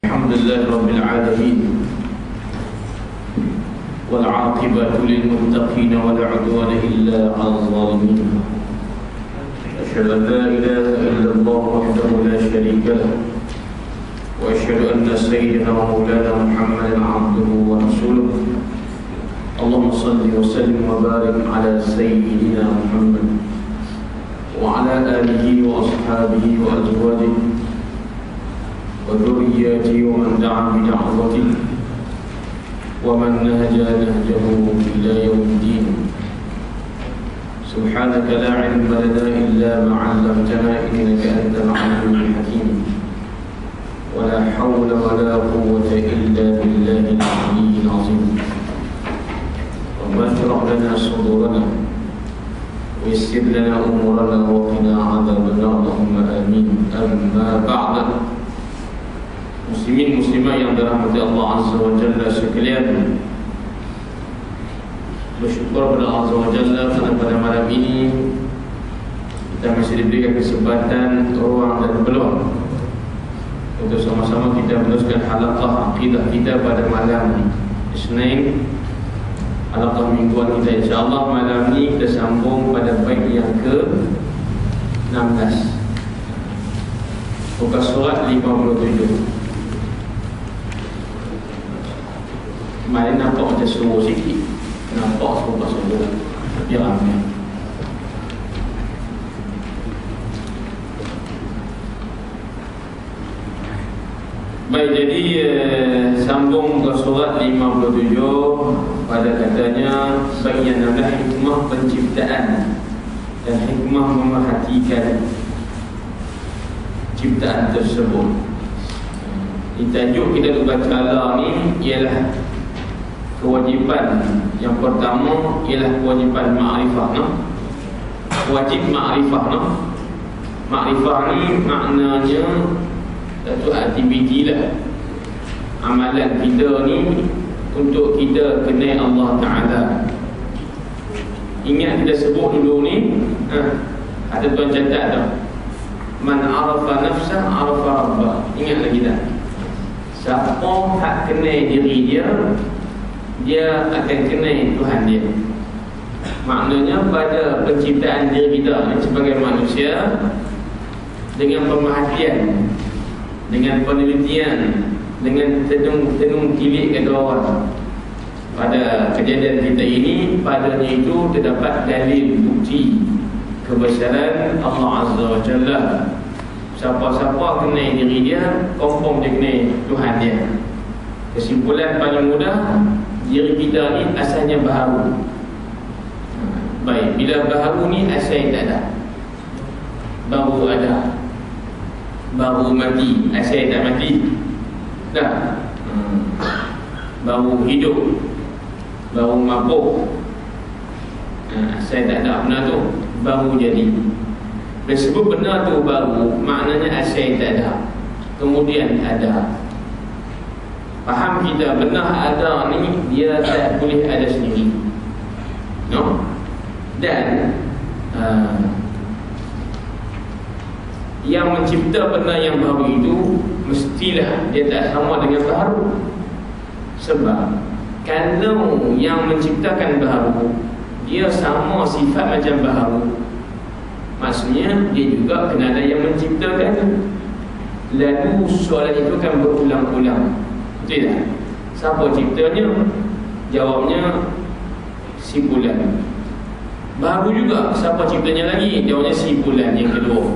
Alhamdulillah Rabbil Alamin, wal aqibatu lil muttaqin wa la udwana illa 'alal zalimin. Asyhadu an la ilaha illallah wahdahu la syarika lahu wa asyhadu anna sayyidina wa maulana Muhammadan 'abduhu wa rasuluhu. Allahumma shalli wa sallim wa barik ala sayyidina Muhammad wa ala alihi wa ashabihi wa azwajihi wa dhurriyyatihi wa man da'a bi da'watihi wa man nahaja nahjahu ila yaumiddin. Subhanaka la 'ilma lana illa ma 'allamtana innaka antal 'alimul hakim. Wa la hawla wa la quwwata illa billahil 'aliyyil 'azim. Rabbana shrah lana sudurana wa yassir lana umurana wa qina 'adzaban nar. Allahumma amin. Amma ba'd. Muslimin muslimat yang dirahmati Allah Azza wa Jalla sekalian, bersyukur kepada Allah Azza wa Jalla kerana pada malam ini kita masih diberikan kesempatan, ruang dan peluang untuk sama-sama kita meneruskan halaqah akidah kita pada malam Isnin, halaqah mingguan kita. InsyaAllah malam ini kita sambung pada bait yang ke-16, muka surat 57. Kemarin nampak macam suruh sikit, nampak suruh tapi ramai. Baik, jadi sambung ke surat 57 pada katanya bagian adalah hikmah penciptaan dan hikmah memerhatikan ciptaan tersebut. Tajuk kita baca ni ialah kewajipan yang pertama ialah kewajipan ma'rifah, wajib ma'rifah. Ma'rifah ni maknanya satu aktiviti lah, amalan kita ni untuk kita kenal Allah Ta'ala. Ingat kita sebut dulu ni, ada tuan catat dah, man arafa nafsah arafa rabbah. Ingat lagi tak? Siapa tak kenal diri dia, dia akan kenal Tuhan dia. Maknanya pada penciptaan diri kita sebagai manusia, dengan pemerhatian, dengan penelitian, dengan tenung tilik kata orang, pada kejadian kita ini, padanya itu terdapat dalil bukti kebesaran Allah Azza wa Jalla. Siapa-siapa kenal diri dia, confirm dia kenal Tuhan dia. Kesimpulan paling mudah, diri kita ni asalnya baharu. Baik, bila baharu ni asal tak ada, baru ada, baru mati, asal tak mati dah, baru hidup, baru mabuk, asal tak ada benda tu, baru jadi. Dan sebab benda tu baru, maknanya asal tak ada, kemudian ada. Faham kita, benda ada ni dia tak boleh ada sendiri, dan yang mencipta benda yang baru itu mestilah dia tak sama dengan baru. Sebab kalau yang menciptakan baru dia sama sifat macam baru, maksudnya dia juga kena ada yang menciptakan. Lalu soalan itu kan berulang-ulang, betul tak? Siapa ciptanya? Jawabnya si bulan. Baru juga, siapa ciptanya lagi? Jawabnya si bulan yang kedua.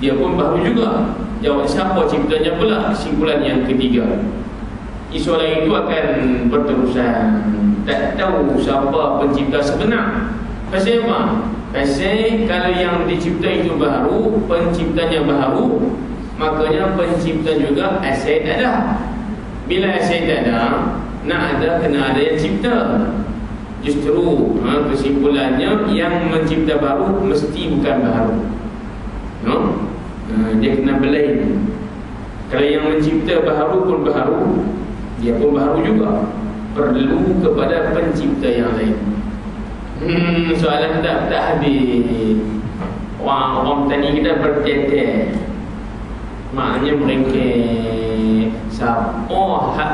Dia pun baru juga. Jawab siapa ciptanya pula? Si bulan yang ketiga. Soalan itu akan berterusan. Tak tahu siapa pencipta sebenar. Pasal apa? Pasal kalau yang dicipta itu baru, penciptanya baru, makanya pencipta juga asal tak ada. Bila asal tak ada, nak ada kena ada yang cipta. Justru kesimpulannya yang mencipta baru mesti bukan baru, dia kena belain. Kalau yang mencipta baru pun baru, dia pun baru juga, perlu kepada pencipta yang lain. Soalan tak habis. Orang tani kita bertetek, maknanya mereka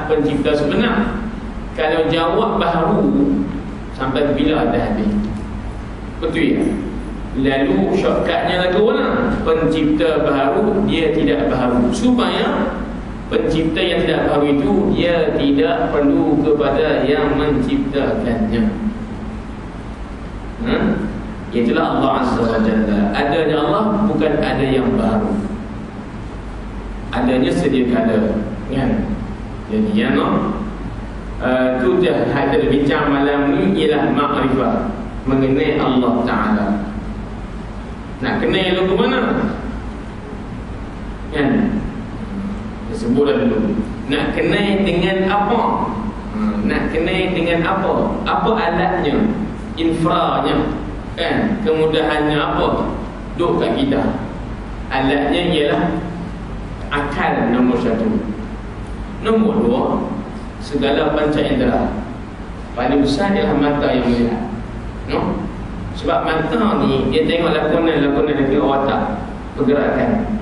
pencipta sebenar. Kalau jawab baharu, sampai bila dah habis? Betul ya? Lalu shortcutnya lagu mana? Pencipta baharu, dia tidak baharu, supaya pencipta yang tidak baharu itu dia tidak perlu kepada yang menciptakannya. Itulah Allah Azza wa Jalla. Adanya Allah bukan ada yang baru, adanya sedia kala, kan? Jadi yang tu dah kita bincang malam ni ialah makrifah, mengenai Allah Ta'ala. Nak kenal lagu mana? Kan? Sebutlah dulu. Nak kenal dengan apa? Nak kenal dengan apa? Apa alatnya? Infranya, kan? Kemudahannya apa? Duk kat kita. Alatnya ialah akal, nombor satu. Nombor dua, segala panca indera. Paling besar ialah mata yang melihat, no? Sebab mata ni dia tengok lakonan dekat otak, pergerakan.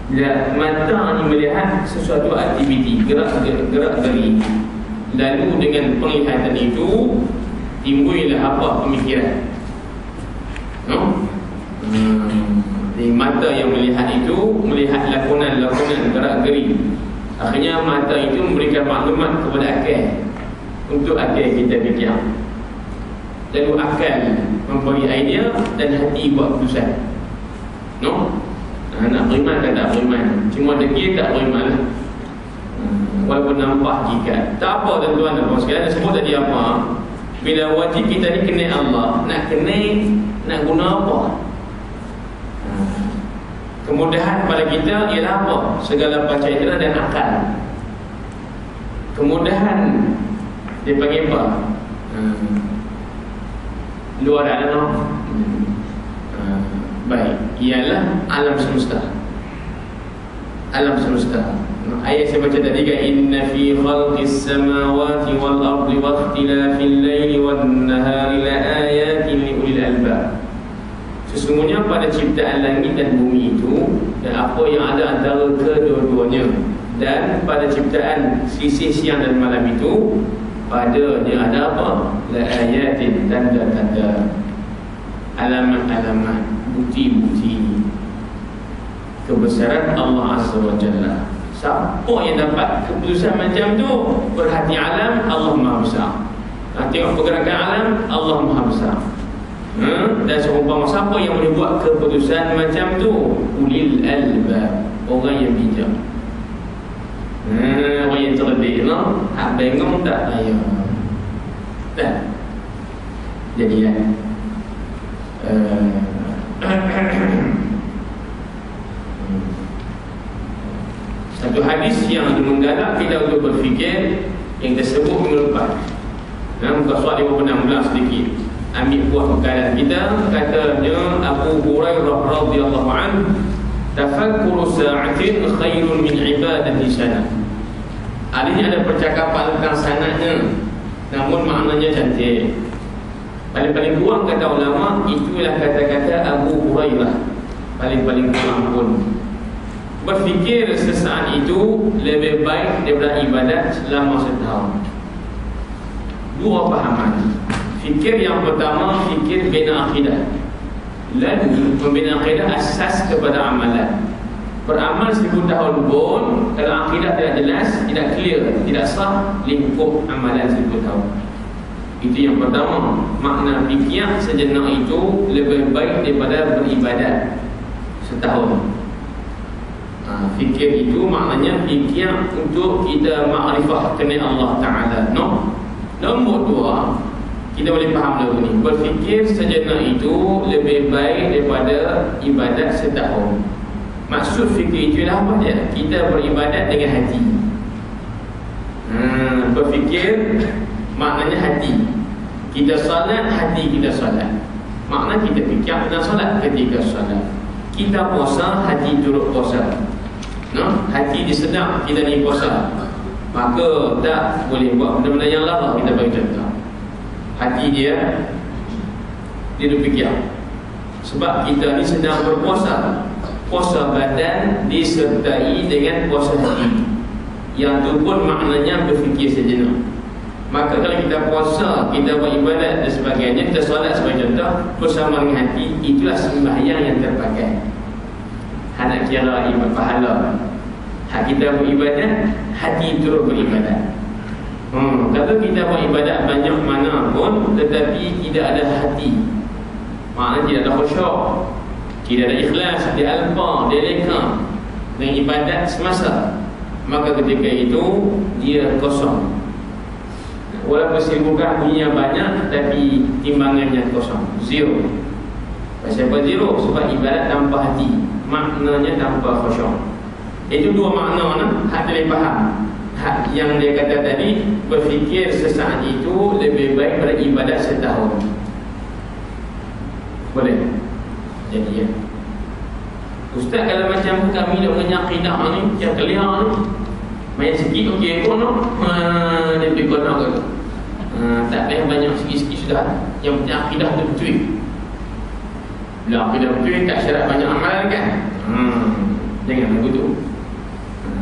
Bila mata ni melihat sesuatu aktiviti, gerak geri, lalu dengan penglihatan itu timbullah apa? Pemikiran, no? Di mata yang melihat itu melihat lakonan gerak geri. Akhirnya mata itu memberikan maklumat kepada akal, untuk akal kita fikir. Lalu akal memberi idea dan hati buat keputusan, no? Nak beriman kan tak beriman, cuma degil tak beriman lah. Walaupun nampak hakikat. Tak apa tuan-tuan dan puan sekalian, sebut tadi apa? Bila wajib kita ni kenal Allah, nak kenal, nak guna apa? Kemudahan pada kita ialah apa? Segala panca indera dan akal. Kemudahan dia panggil apa? Luar dalam. Baik, ialah alam semesta. Alam semesta. Ayat saya baca tadi kan, inna fi khalqis samawati wal ardi wa ikhtilafil laili wan nahari la ayatin li ulil albab. Sesungguhnya pada ciptaan langit dan bumi itu dan apa yang ada antara kedua-duanya, dan pada ciptaan sisi siang dan malam itu, padanya ada apa? La ayatin, tanda-tanda, alamat-alamat, bukti-bukti kebesaran Allah Azza wa Jalla. Siapa yang dapat keputusan macam tu? Berhati alam, Allah Maha Besar. Tengok pergerakan alam, Allah Maha Besar. Dan seumpama siapa yang boleh buat keputusan macam tu? Ulil albab, orang yang bijak, orang yang cerdik, no? Hak bengong tak payah. Dah. Jadi kan, satu hadis yang menggalak kita untuk berfikir yang tersebut minggu lepas. Muka surat 56 sedikit. Ambil buah bekalan kita. Katanya Abu Hurairah radhiyallahu anhu, tafakkuru sa'atin khairun min ibadati sana. Ini ada percakapan tentang sanadnya, namun maknanya cantik. Paling-paling kurang kata ulama, itulah kata-kata Abu Hurairah. Paling-paling kurang pun berfikir sesaat itu lebih baik daripada ibadat selama setahun. Dua pahaman. Fikir yang pertama, fikir bina akidah. Lalu membina akidah asas kepada amalan. Beramal 1000 tahun pun kalau akidah tidak jelas, tidak clear, tidak sah, lingkup amalan 1000 tahun. Itu yang pertama. Makna fikir sejenak itu lebih baik daripada beribadat setahun. Fikir itu maknanya fikir untuk kita makrifah kenal Allah Ta'ala, no? Nombor dua, kita boleh faham lagu ni. Berfikir sejenak itu lebih baik daripada ibadat setahun. Maksud fikir itu adalah apa dia? Kita beribadat dengan hati. Berfikir maknanya hati. Kita salat, hati kita salat. Makna kita fikir tentang salat ketika salat. Kita puasa, hati turut puasa, no? Hati disedap kita ni puasa, maka tak boleh buat benda-benda yang larang. Kita bagi contoh, hati dia fikir. Sebab kita ni sedang berpuasa. Puasa badan disertai dengan puasa hati. yang tu pun maknanya berfikir sejenak. Maka kalau kita puasa, kita buat ibadat dan sebagainya, kita solat sebagai contoh, bersama dengan hati, itulah sembahyang yang terpakai. Nak kira ibadat pahala. Hak kita beribadat, hati turut beribadat. Kalau kita buat ibadat banyak mana pun, tetapi tidak ada hati, maknanya tidak ada khusyuk, tidak ada ikhlas, dia alpa, dia leka dengan ibadat semasa, maka ketika itu dia kosong. Walaupun sibukan punya banyak, tapi timbangannya kosong, zero. Kenapa zero? Sebab ibadat tanpa hati, maknanya tanpa khusyuk. Itu dua makna nah, hak boleh faham. Hak yang dia kata tadi, berfikir sesaat itu lebih baik beribadat setahun. Boleh? Jadi ya, Ustaz, kalau macam kami dah punya akidah ni, yang clear ni, main sikit okey pun dia pergi konak ke tu. Tak payah banyak, sikit-sikit sudah. Yang penting akidah tu betul. Bila akidah betul, tak syarat banyak amalan kan? Jangan begitu.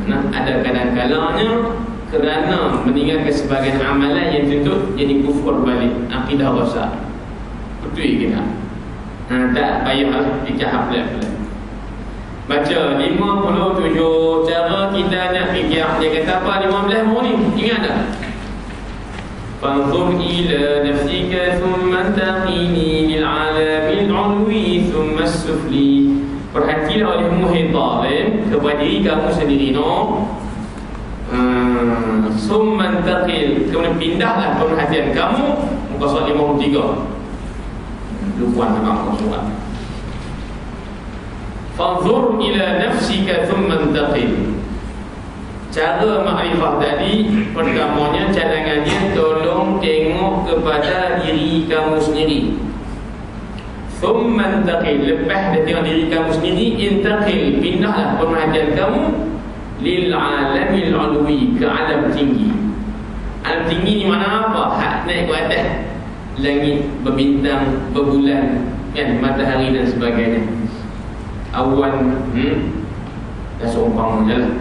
Nah, ada kadang-kadangnya kerana meninggalkan sebagian amalan yang tuntut, jadi kufur balik, akidah rosak. Betul ke tak? Tak payah dicahap pelan-pelan. Baca 57 cara kita nak fikir. Dia kata apa 15 hari ni? Ingat tak? Fanzur ila nafsika thumma taqini bil alamil ulwi thumma sufli. Perhatilah oleh muhid zalim kepada diri kamu sendiri, no. Thumma taqil, kemudian pindahlah perhatian kamu muka surat 53. Lupa nak surat. Fanzur ila nafsika thumma taqil. Cara makrifah tadi, pertamanya cadangannya tolong tengok kepada diri kamu sendiri. Thumma intaqil, lepas dia tengok diri kamu sendiri, intaqil, pindahlah perhatian kamu lil alamil ulwi, ke alam tinggi. Alam tinggi ni mana apa? Hak naik ke atas, langit, berbintang, berbulan, kan, matahari dan sebagainya, awan, dah seumpama je lah.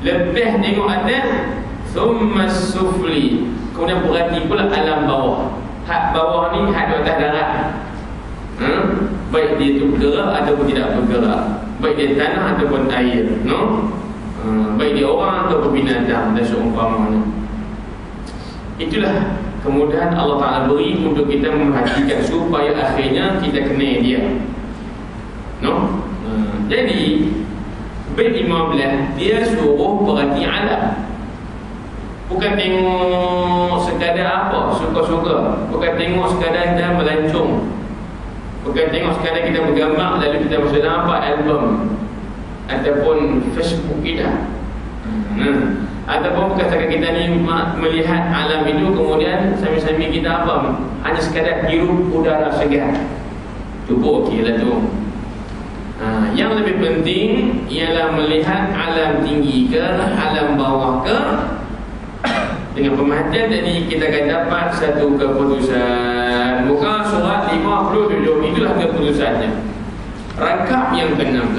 Lepas tengok atas, thumma sufli, kemudian perhati pula alam bawah. Hak bawah ni hak di atas darat. Baik dia itu bergerak ataupun tidak bergerak, baik dia tanah ataupun air, no? Baik dia orang ataupun binatang dan seumpamanya. Itulah kemudahan Allah Ta'ala beri untuk kita memperhatikan supaya akhirnya kita kenal dia, no? Jadi bait 15 dia suruh perhati alam. Bukan tengok sekadar apa, suka-suka. Bukan tengok sekadar kita melancong. Bukan tengok sekadar kita bergambar lalu kita masuk nampak album ataupun Facebook kita. Ataupun bukan sekadar kita ni melihat alam itu kemudian sambil-sambil kita apa, hanya sekadar hirup udara segar. Cukup okey lah tu. Yang lebih penting ialah melihat alam tinggi ke, alam bawah ke. Dengan pemerhatian tadi kita akan dapat satu keputusan. Muka surat 57, itulah keputusannya. Rangkap yang ke-16.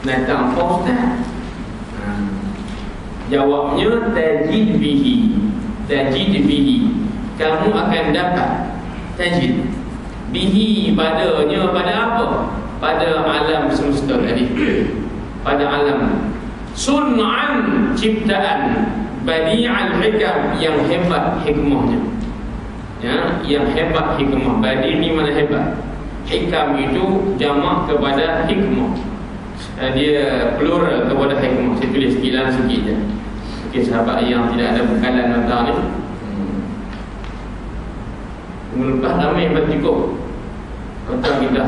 Datang apa Ustaz? Jawabnya tajid bihi. Tajid bihi, kamu akan dapat. Tajid bihi, padanya, pada apa? Pada alam semesta tadi. Pada alam sun'an, ciptaan, badi'al hikam, yang hebat hikmahnya, ya, yang hebat hikmah. Badi' ni mana hebat, hikam itu jamak kepada hikmah, dia plural kepada hikmah. Saya tulis sekilan sikit je. Okey, sahabat yang tidak ada bekalan nota ni, lepas ramai hebat cukup kata kita.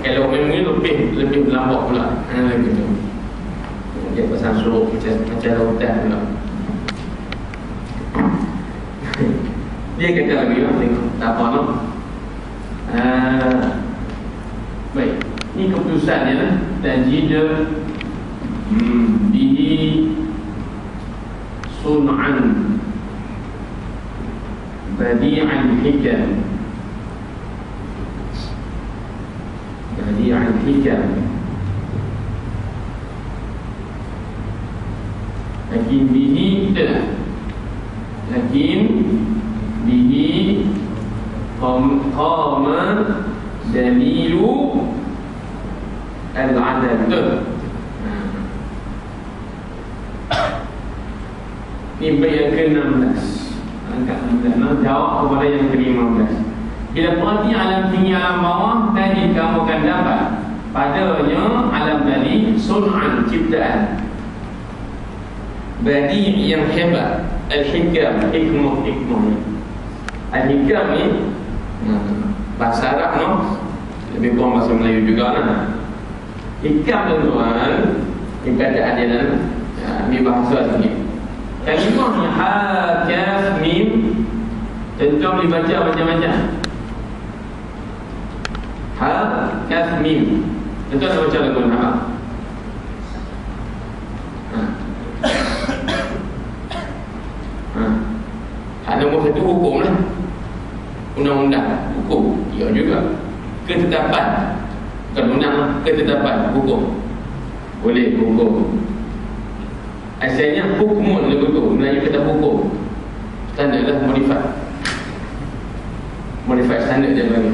Kalau memang lebih berlambak pula, gitu. Dia pasang suruh macam lautan pula. Dia kata lagi lah, tengok tak apa lah. Baik, ini keputusannya lah. Tajid bihi sun'an badi'an hikam. Badi'an hikam, Lakin bihi dah. Lakin bihi qama dalilu al-adad. Ini bait yang ke-16. Angkat 16. Jawab kepada yang ke-15. Bila perhati alam tinggi alam bawah, tadi kamu akan dapat padanya alam tadi sun'an, ciptaan. Badi' yang hebat. Al-hikam, hikmah. Al-hikam ni bahasa Arab no? Lebih kurang bahasa Melayu juga lah. Hikam tuan-tuan, ini perkataan dia dalam ini bahasa sikit. Kalimah ni ha, kaf, mim. Tuan-tuan boleh baca macam-macam. Ha, kaf, mim. Tuan-tuan dah baca lagu ha. Hak nombor 1 hukum lah. Undang-undang, hukum. Ya juga. Ketetapan. Bukan undang, ketetapan, hukum. Boleh hukum. Asalnya hukmun lagu tu. Melayu kata hukum. Standard lah, modified standard dia bagi.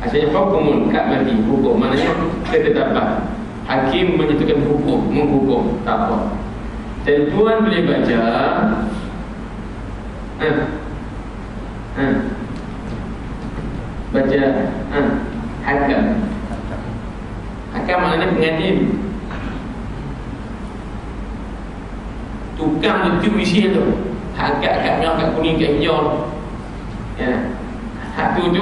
Asalnya hukmun, kat mati, hukum. Maknanya ketetapan. Hakim menyatakan hukum, menghukum. Tak apa. Dan tuan boleh baca baca hakam. Hakam maknanya pengadil. Tukang tu isi tu. Hak kat merah, kat kuning, kat hijau. Ya. Hak tu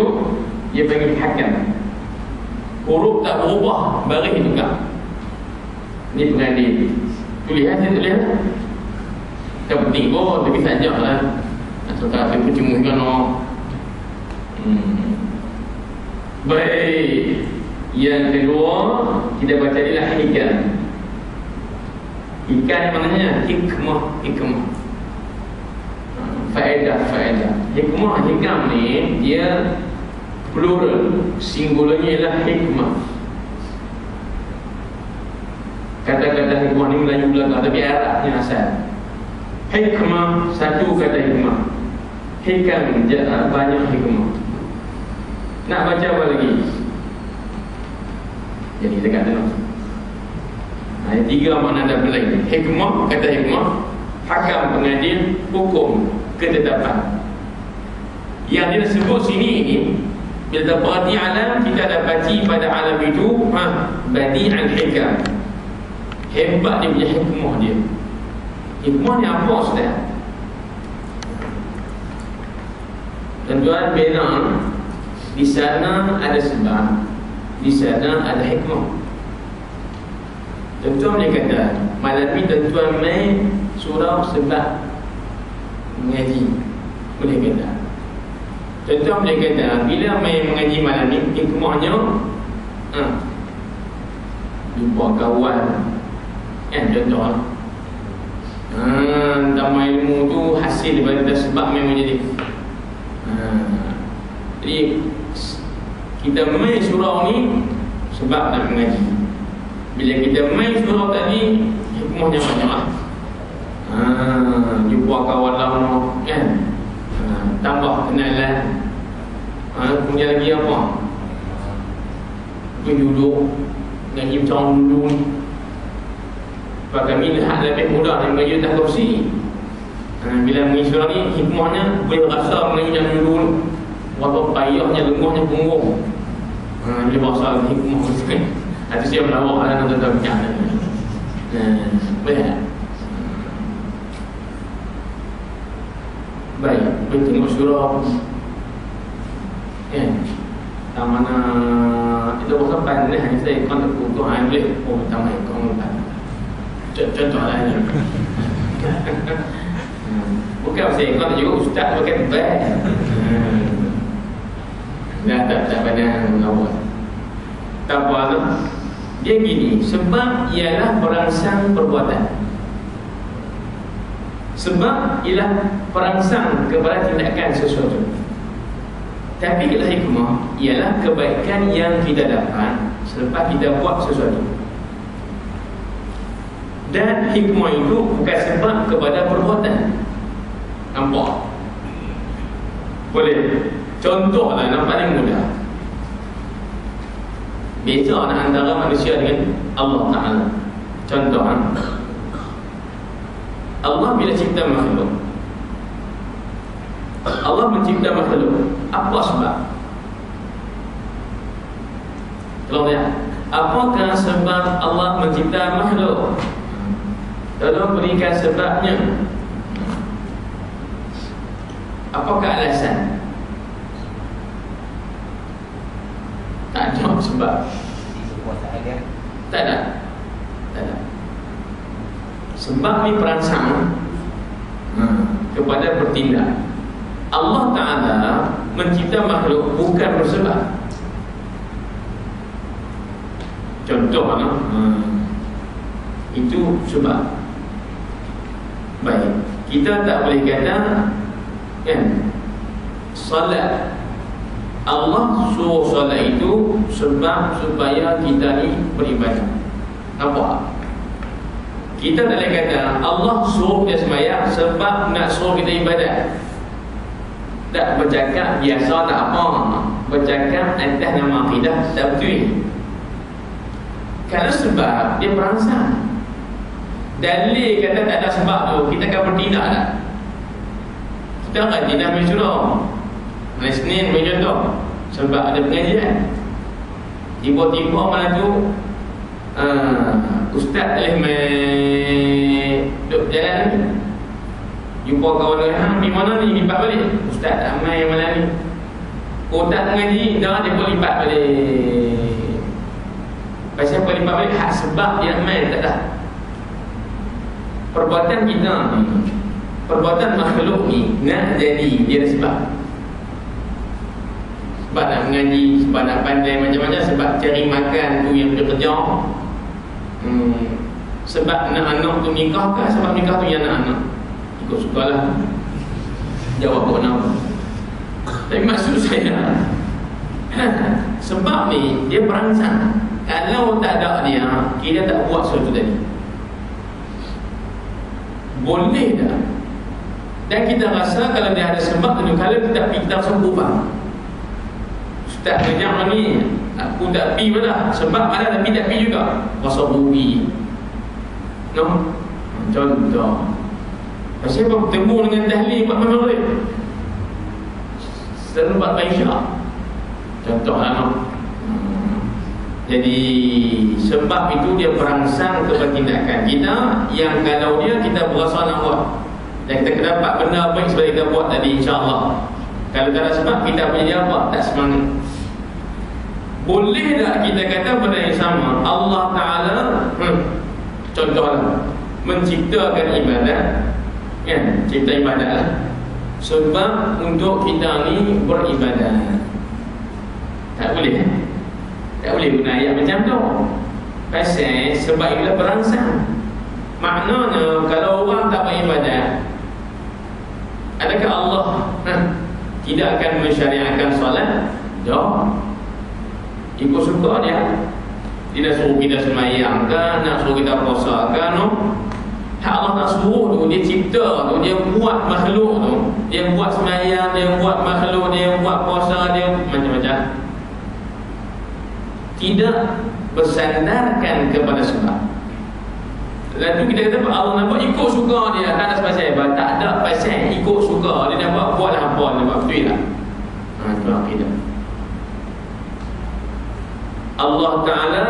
dia panggil hakam. Huruf tak berubah, baris tukang. Ini pengadil. Tulis saya tulis. Tak penting pun, tapi sajalah. Atau tak ada percuma kan. Baik. Yang kedua, kita baca dia lah hikam. Hikam maknanya hikmah. Faedah. Hikam ni dia plural, singularnya ialah hikmah. Kata-kata hikmah ni Melayu belakang, tapi Arabnya asal. Hikmah, satu kata hikmah. Hikam, banyak hikmah. Nak baca apa lagi? Jadi dekat tu. Ayat 3 makna dah berlain. Hikmah, kata hikmah. Hakam, pengadil. Hukum, ketetapan. Yang dia sebut sini ni, bila terperhati alam, kita dapati pada alam itu badi' al-hikam. Hebat dia punya hikmah dia. Hikmah ni apa sudah? Tuan-tuan bina, di sana ada sebab, di sana ada hikmah. Tuan-tuan boleh kata malam ni tuan-tuan main surau sebab mengaji. Boleh kata. Tuan-tuan boleh kata bila main mengaji malam ni, hikmahnya jumpa kawan. Contoh tambah ilmu tu hasil daripada sebab memang jadi. Jadi kita main surau ni sebab nak mengaji. Bila kita main surau tadi, hikmahnya banyak lah. Jumpa kawan lama kan, tambah kenalan. Kemudian lagi apa? Duduk ngaji macam dulu ni. Sebab kami lihat lebih mudah dan mengaji atas kursi. Bila mengaji surau ni, hikmahnya boleh rasa mengaji macam dulu. Berapa payahnya, lenguhnya punggung. Bila bahasa hikmah kan. Itu siap melawak lah nak tahu macam mana. Boleh. Baik, kita tengok surau. Tak mana itu bukan pandai hanya saya kontak buku boleh. Oh, tak main kau tak. Contoh lah ni. Bukan saya kontak juga ustaz pakai beg. Tak pandai awal. Tak apa tu. Dia gini, sebab ialah perangsang perbuatan. Sebab ialah perangsang kepada tindakan sesuatu. Tapi ialah hikmah, ialah kebaikan yang kita dapat selepas kita buat sesuatu. Dan hikmah itu bukan sebab kepada perbuatan. Nampak? Boleh. Contohlah yang paling mudah. Beza antara manusia dengan Allah Ta'ala. Contoh, Allah bila cipta makhluk, Allah mencipta makhluk, apa sebab? Tolong ya, apakah sebab Allah mencipta makhluk? Tolong berikan sebabnya. Apakah alasan? Tak ada sebab. Tak ada. Tak ada. Sebab ni perangsang kepada bertindak. Allah Ta'ala mencipta makhluk bukan bersebab. Contoh itu sebab. Baik, kita tak boleh kata kan, salat Allah suruh salat itu sebab supaya kita ni beribadah. Nampak? Kita tak boleh kata Allah suruh kita sembahyang sebab nak suruh kita ibadah. Tak bercakap biasa tak apa, bercakap atas nama akidah tak betul. Kalau sebab dia perangsang. Dalil kata tak ada sebab tu, kita akan bertindak tak? Kita akan tidak bersyurah. Hari Senin bercontoh, sebab ada pengajian. Tiba-tiba malam tu Ustaz duduk jalan ni, jumpa kawan dia, pergi mana ni? Lipat balik. Ustaz tak main malam ni. Oh tak mengaji, dah dia pun lipat balik. Pasal apa lipat balik? Hak sebab dia main tak dah. Perbuatan kita ni, perbuatan makhluk ni nak jadi dia ada sebab. Sebab nak mengaji, sebab nak pandai macam-macam, sebab cari makan tu yang dia kerja, sebab nak anak tu nikah ke, sebab nikah tu yang nak anak. Ikut sukalah jawab buat nama. Tapi maksud saya sebab ni dia perangsang. Kalau tak ada dia, kita tak buat sesuatu tadi. Boleh tak? Dan kita rasa kalau dia ada sebab tu, kalau kita rasa berubah. Ustaz kerja ni, aku tak pergi pula. Sebab ada tapi tak pergi juga. Rasa rugi. No? Contoh, pasal apa bertemu dengan tahlil buat maghrib, selalu buat Aisyah. Contoh lah. Jadi sebab itu dia perangsang kepada tindakan kita, yang kalau dia kita berasa nak buat, dan kita dapat benda baik sebab kita buat tadi, insya-Allah. Kalau tak ada sebab, kita punya apa? Tak semangat. Boleh tak kita kata benda yang sama? Allah Ta'ala contohlah menciptakan ibadat, kan? Cipta ibadat lah, sebab untuk kita ni beribadah. Tak boleh. Tak boleh guna ayat macam tu. Pasal sebab itu perangsang. Maknanya kalau orang tak beribadah, adakah Allah tidak akan mensyariatkan solat? Tak. Ikut suka dia. Tidak suruh kita sembahyang ke, nak suruh kita puasa ke, no? Hak Allah nak suruh tu, dia cipta tu, dia buat makhluk tu, dia buat sembahyang, dia buat makhluk, dia buat puasa, dia macam-macam. Tidak bersandarkan kepada sebab. Lalu kita kata Allah nampak ikut suka dia, tak ada pasal hebat, tak ada pasal ikut suka dia, nampak buatlah apa dia buat, betul tak? Itu akidah. Allah Ta'ala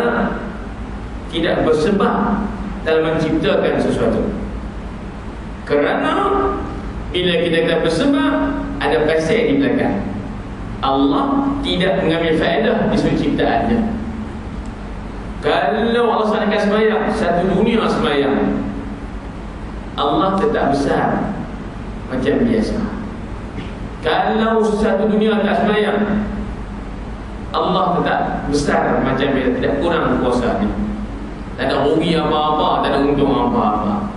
tidak bersebab dalam menciptakan sesuatu. Kerana bila kita kata bersebab, ada pasal di belakang. Allah tidak mengambil faedah di sudut ciptaannya. Kalau Allah sanakan sembahyang, satu dunia sembahyang, Allah tetap besar macam biasa. Kalau satu dunia tak sembahyang, Allah tetap besar macam biasa, tidak kurang kuasanya. Tak ada rugi apa-apa, tak ada untung apa-apa.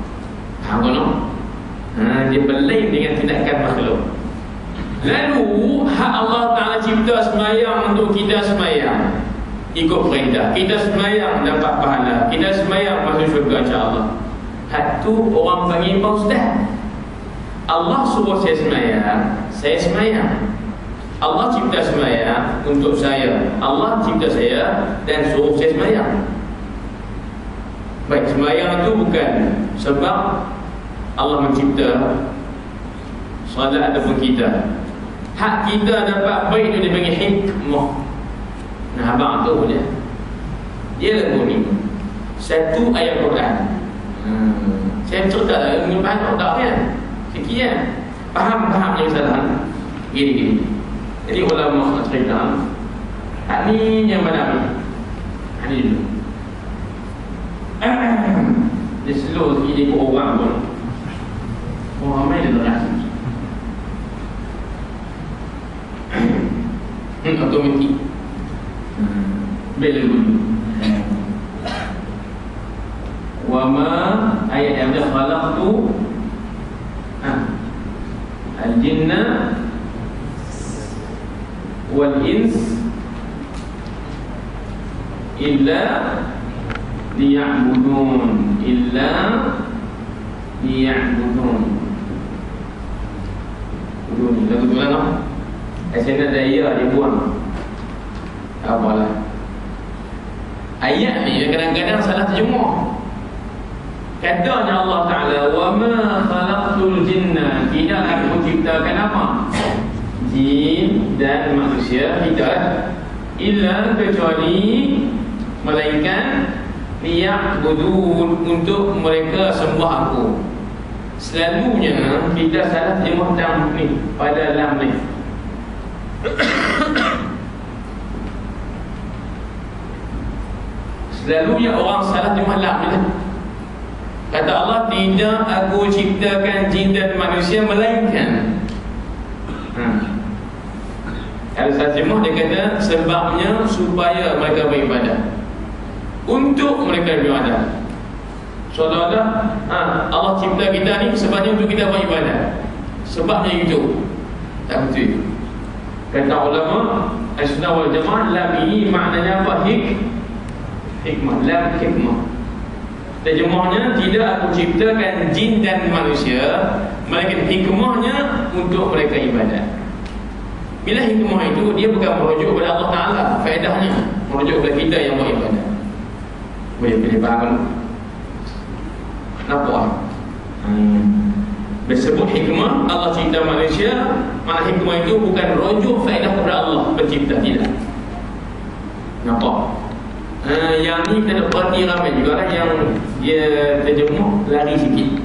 Dia berlain dengan tindakan makhluk. Lalu hak Allah Ta'ala cipta sembahyang untuk kita sembahyang, ikut perintah. Kita sembahyang dapat pahala, kita sembahyang masuk syurga insya-Allah. Hak tu orang panggil Pak Ustaz. Allah suruh saya semayang. Allah cipta semayang untuk saya. Allah cipta saya dan suruh saya semayang. Baik, semayang itu bukan sebab Allah mencipta solat ataupun kita. Hak kita dapat baik itu dia panggil hikmah. Nah, abang tu dia. Dia lagu ni satu ayat Quran. Saya cerita lah, faham tak kan? Sikit kan? Faham yang salah. Gini. Jadi ulama nak cerita, hak ni yang mana ni? Hak ni dulu. Dia slow sikit, dia ikut orang pun. Orang main dia terasa automatik. Bela dulu. Wama ayat yang dia khalaqtu al-jinna wal-ins illa liya'budun. Lagu tu lah no? Asyana daya dia buang. Tak apalah. Ayat ni kadang-kadang salah terjemah. Katanya Allah Ta'ala, وَمَا خَلَقْتُ الْجِنَّ, tidak aku ciptakan apa? Jin dan manusia, tidak. Illa, kecuali melainkan liya'budun, untuk mereka sembah aku. Selalunya kita salah terjemah dalam ni, pada lam ni. Selalunya orang salah terjemah lam ni. Kata Allah, tidak aku ciptakan jin dan manusia melainkan. Kalau salah terjemah dia kata sebabnya supaya mereka beribadah, untuk mereka beribadah. Seolah-olah Allah cipta kita ni sebabnya untuk kita beribadah. Sebabnya itu. Tak betul. Kata ulama Ahlussunnah wal Jamaah, lam ini maknanya apa? Hikmah. Lam hikmah. Terjemahnya, tidak aku ciptakan jin dan manusia melainkan hikmahnya untuk mereka ibadah. Bila hikmah itu, dia bukan merujuk kepada Allah Ta'ala, faedahnya merujuk kepada kita yang beribadah. Boleh pilih faham. Nampak? Disebut hikmah, Allah cipta manusia, mana hikmah itu bukan rujuk faedah kepada Allah pencipta, tidak. Nampak? Yang ni kita perhati ramai juga lah yang dia terjemah lari sikit.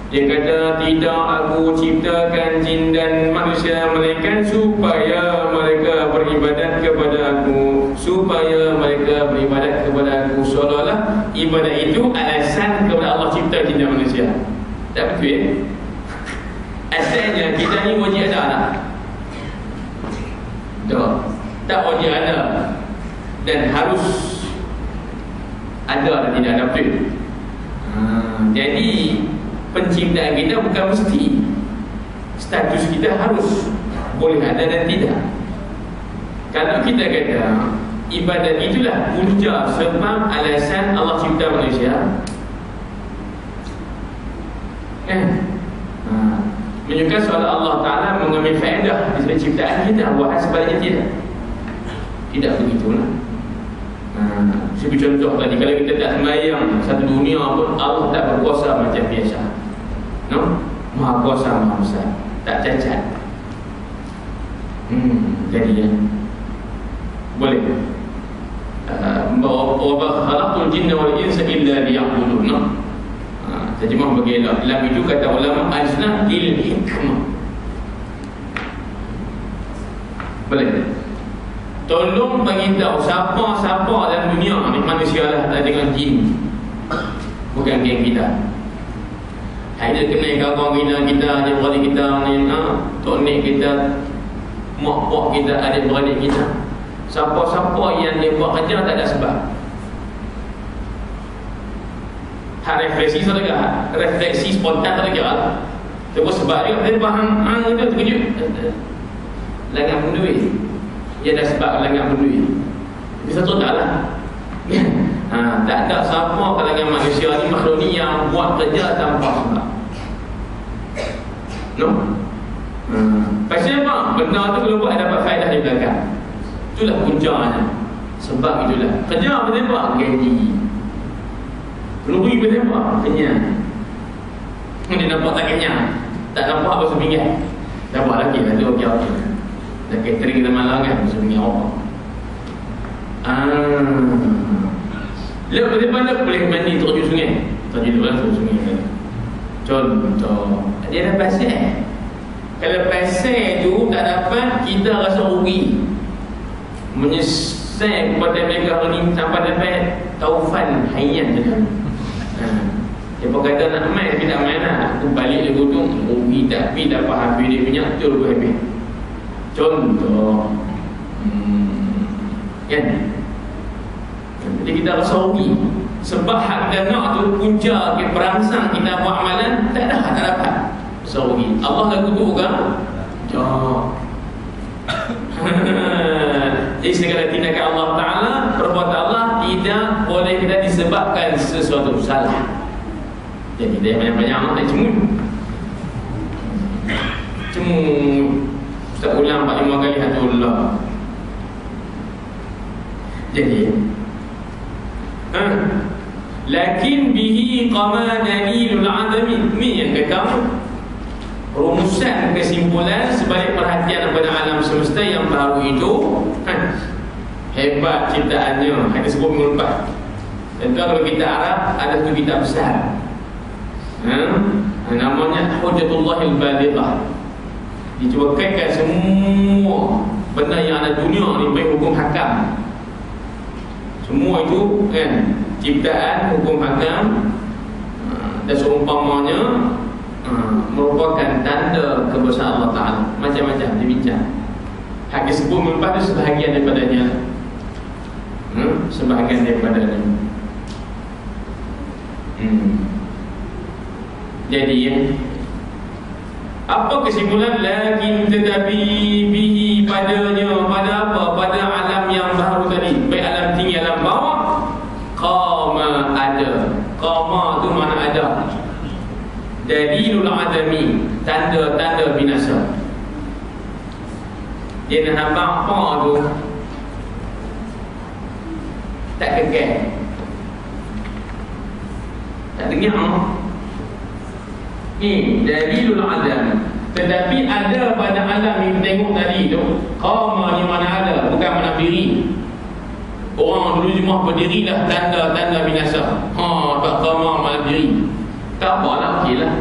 Dia kata, tidak aku ciptakan jin dan manusia melainkan supaya mereka beribadat kepada aku, supaya mereka beribadat kepada aku. Seolah-olah ibadah itu alasan kepada Allah cipta jin dan manusia. Tak betul. Asalnya kita ni wajib ada tak? Tak wajib ada, dan harus ada dan tidak ada, betul. Jadi penciptaan kita bukan mesti. Status kita harus boleh ada dan tidak. Kalau kita kata ibadat itulah punca sebab alasan Allah cipta manusia, menunjukkan soal Allah Ta'ala mengambil faedah di sini ciptaan kita, buat sebaliknya tidak begitulah. Seperti contoh tadi, kalau kita tak sembahyang satu dunia pun, Allah tak berkuasa macam biasa, no? Maha kuasa, maha besar, tak cacat. Jadi ya, boleh. Wa khalaqtul jinna wal insa illa liya'budun, no? Terjemah bagi elok. Lam itu kata ulama Ahlussunnah lil hikmah. Boleh. Tolong bagi tahu siapa-siapa dalam dunia ni manusia lah dengan jin, bukan geng kita. Ada kena kawan kita, adik-beradik kita ni, tonik kita, mak-pak kita, adik-beradik kita. Siapa-siapa yang dia buat kerja tak ada sebab. Hak refleksi saudara, refleksi spontan saudara. Terus sebab dia kata faham, itu terkejut. Langat berdui. Dia ada sebab langat berdui. Bisa tahu tak lah. Tak ada siapa kalangan manusia ni, makhluk ni yang yang buat kerja tanpa sebab. No? Pasal apa? Benda tu kalau buat dapat faedah di belakang. Itulah puncanya. Sebab itulah. Kerja pasal apa? Gaji. Kalau pergi pasal apa? Kenyang. Dia nampak tak kenyang, tak nampak apa sepinggan. Dah buat lagi lah, tu okey. Dah catering kita malam kan, sepinggan apa. Lepas daripada boleh mandi terjun sungai. Terjun sungai kan. Contoh, dia dah pasal. Kalau pasal tu tak dapat, kita rasa rugi. Menyesal kepada mereka hari ni sampai dapat taufan hayyan je kan. Dia pun kata nak main tapi tak main lah. Aku balik dia gudung, rugi tapi dapat habis dia punya, betul aku habis. Contoh kan? Jadi kita rasa rugi. Sebab hak dan nak tu punca perangsang kita buat amalan, tak dapat. So rugi. Allah dah kutuk kan? Jauh. Jadi segala tindakan Allah Ta'ala, perbuatan Allah tidak boleh kita disebabkan sesuatu salah. Jadi dia banyak-banyak Allah tak cemut. Tak ulang 4-5 kali hatullah. Jadi lakin bihi qama dalilul adami. Ini yang kata rumusan kesimpulan sebalik perhatian kepada alam semesta yang baru itu. Hebat ciptaannya. Ada sebut minggu lepas. Tentu kalau kita Arab ada satu kitab besar, namanya Hujjatullahil Balighah. Dicuba kaitkan semua benda yang ada dunia ni, baik hukum hakam, semua itu kan ciptaan hukum hakam dan seumpamanya merupakan tanda kebesaran Allah Ta'ala. Macam-macam dibincang. Hak disebut melepas itu sebahagian daripadanya, sebahagian daripadanya. Jadi apa kesimpulan? Lakin tetapi bihi padanya, pada apa? Pada alam yang baru tadi, baik alam tinggi alam bawah, qama ada. Qama tu mana ada? Dalilul adami, tanda-tanda binasa. Dia nak nampak apa tu tak kekal, tak dengar. Ni dalilul adam. Tetapi ada pada alam yang tengok tadi tu, qama ni mana ada, bukan mana berdiri. Orang dulu cuma berdiri dah tanda-tanda binasa. Tak qama malah berdiri, tak apalah, okeylah.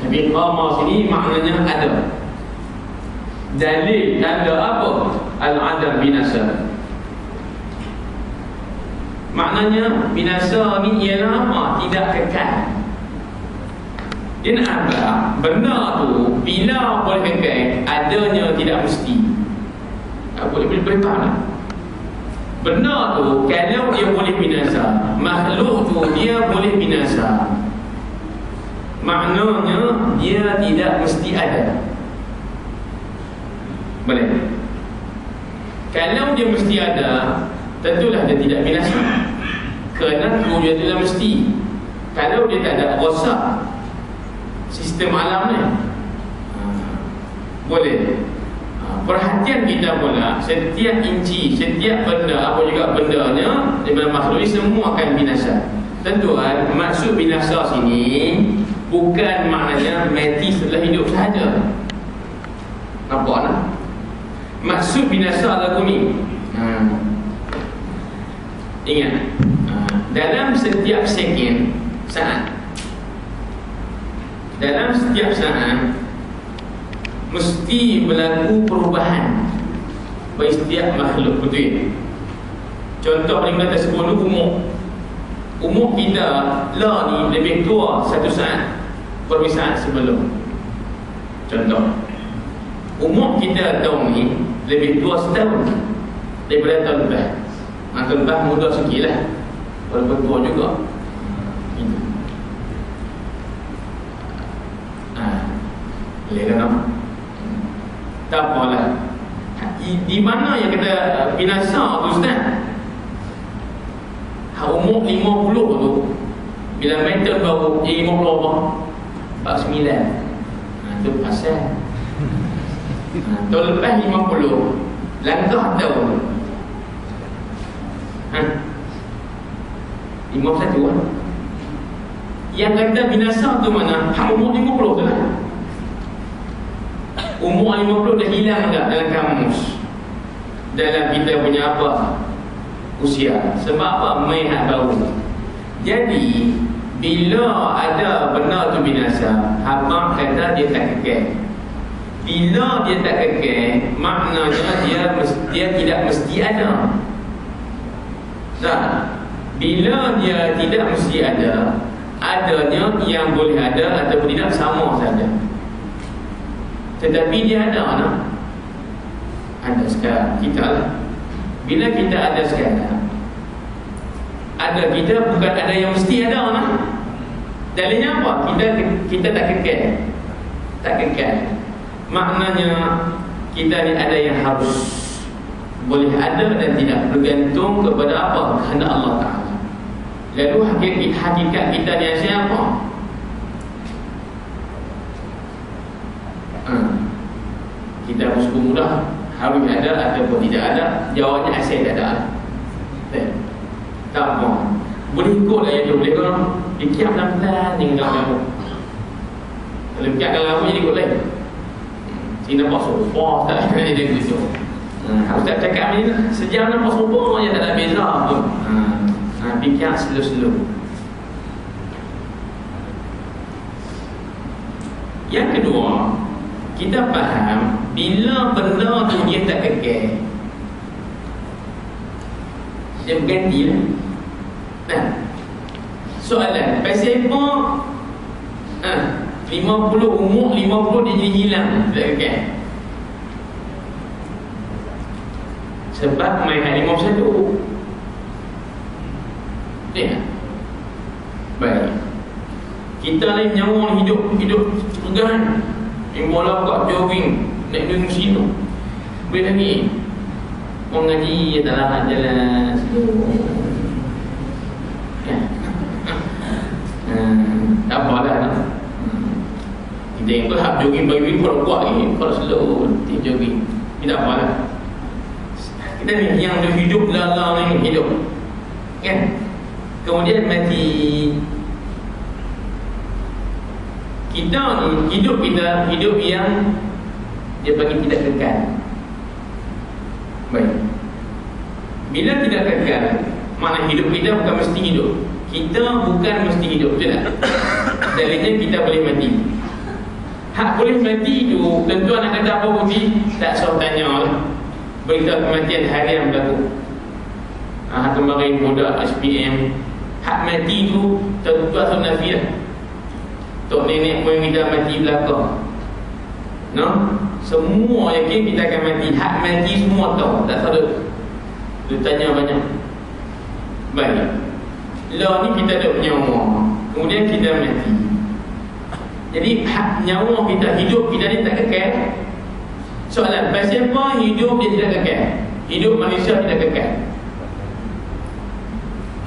Tapi qama sini maknanya ada. Dalil tanda apa? Al-adam binasa. Maknanya binasa ni ialah apa? Tidak kekal. Dia nak apa? Benda tu bila boleh kekal, adanya tidak mesti. Boleh lah. Benda tu kalau dia boleh binasa, makhluk tu dia boleh binasa, maknanya dia tidak mesti ada. Boleh. Kalau dia mesti ada, tentulah dia tidak binasa, kerana dia tidak mesti. Kalau dia tak ada, rosak sistem alam ni. Boleh. Perhatian kita pula, setiap inci, setiap benda, apa juga bendanya daripada makhluk ini semua akan binasa. Tentu kan, maksud binasa sini bukan maknanya mati setelah hidup sahaja. Nampak tak? Maksud binasa lagu ni, ingat, dalam setiap second, saat, dalam setiap saat mesti berlaku perubahan bagi setiap makhluk, betul ya? Contoh paling kata sebelum umur kita lah ni lebih tua satu saat beberapa saat sebelum. Contoh, umur kita tahun ni lebih tua setahun daripada tahun lepas. Tahun lepas muda sikit lah, walaupun tua juga. Boleh kan? Tak apalah. Di mana yang kita binasa tu Ustaz? Umur 50 tu Bila meter baru jadi 50 apa? 49. Itu pasal. Tahun lepas 50. Langkah tahun. 51 kan? Yang kata binasa tu mana? Hak umur 50 tu lah. Umur 50 dah hilang tak dalam kamus, dalam kita punya apa? Usia. Sebab apa? Main hak baru. Jadi bila ada benda tu binasa, abang kata dia tak kekal. Bila dia tak kekal, maknanya dia tidak mesti ada. Tak. Bila dia tidak mesti ada, adanya yang boleh ada ataupun tidak sama saja. Tetapi dia ada tak? Ada sekarang. Kita lah. Bila kita ada sekarang, ada kita bukan ada yang mesti ada lah. Dalilnya apa? Kita tak kekal. Tak kekal. Maknanya kita ni ada yang harus boleh ada dan tidak, bergantung kepada apa? Kehendak Allah Ta'ala. Lalu hakikat kita ni siapa? Kita harus mudah harus ada ataupun tidak ada. Jawabnya asal tak ada. Tak apa. Boleh ikut lah yang tu. Boleh kan? Ikiap pelan-pelan tinggal kamu. Kalau ikiap kalau kamu jadi ikut lain. Sini nampak sofa tak? Dia gitu. Ustaz cakap ni sejam nampak sofa je tak ada beza pun. Ikiap slow-slow. Yang kedua, kita faham bila benda tu dia tak kekal, dia berganti lah. Nah, soalan pasal apa 50 umur 50 dia jadi hilang, tak kekal? Sebab main hari 51. Ya. Baik. Kita ni nyawa hidup tegan. Yang bola buat jogging, naik gunung sino. Boleh lagi. Orang ngaji dia tak larat jalan. Ya. Tak apalah. Kita yang berhak jogging bagi kalau kuat ni, kalau slow nanti jogging. Tidak apalah. Kita ni yang hidup lala ni hidup. Kan? Kemudian mati. Kita ni hidup yang dia bagi tidak kekal. Baik. Bila tidak kekal, makna hidup kita bukan mesti hidup. Kita bukan mesti hidup, betul tak? Dalilnya kita boleh mati. Hak boleh mati tu, tentu anak kata apa bukti? Tak usah tanya lah. Berita kematian harian berlaku. Hak kemarin budak SPM, hak mati tu tentu asal nafi lah. Tok nenek moyang kita mati belakang. No? Semua yakin kita akan mati. Hak mati semua tahu. Tak salah. Dia tanya banyak. Baik. Lah ni kita ada nyawa. Kemudian kita mati. Jadi hak nyawa kita, hidup kita ni tak kekal. Soalan, pasal apa hidup dia tidak kekal? Hidup manusia tidak kekal.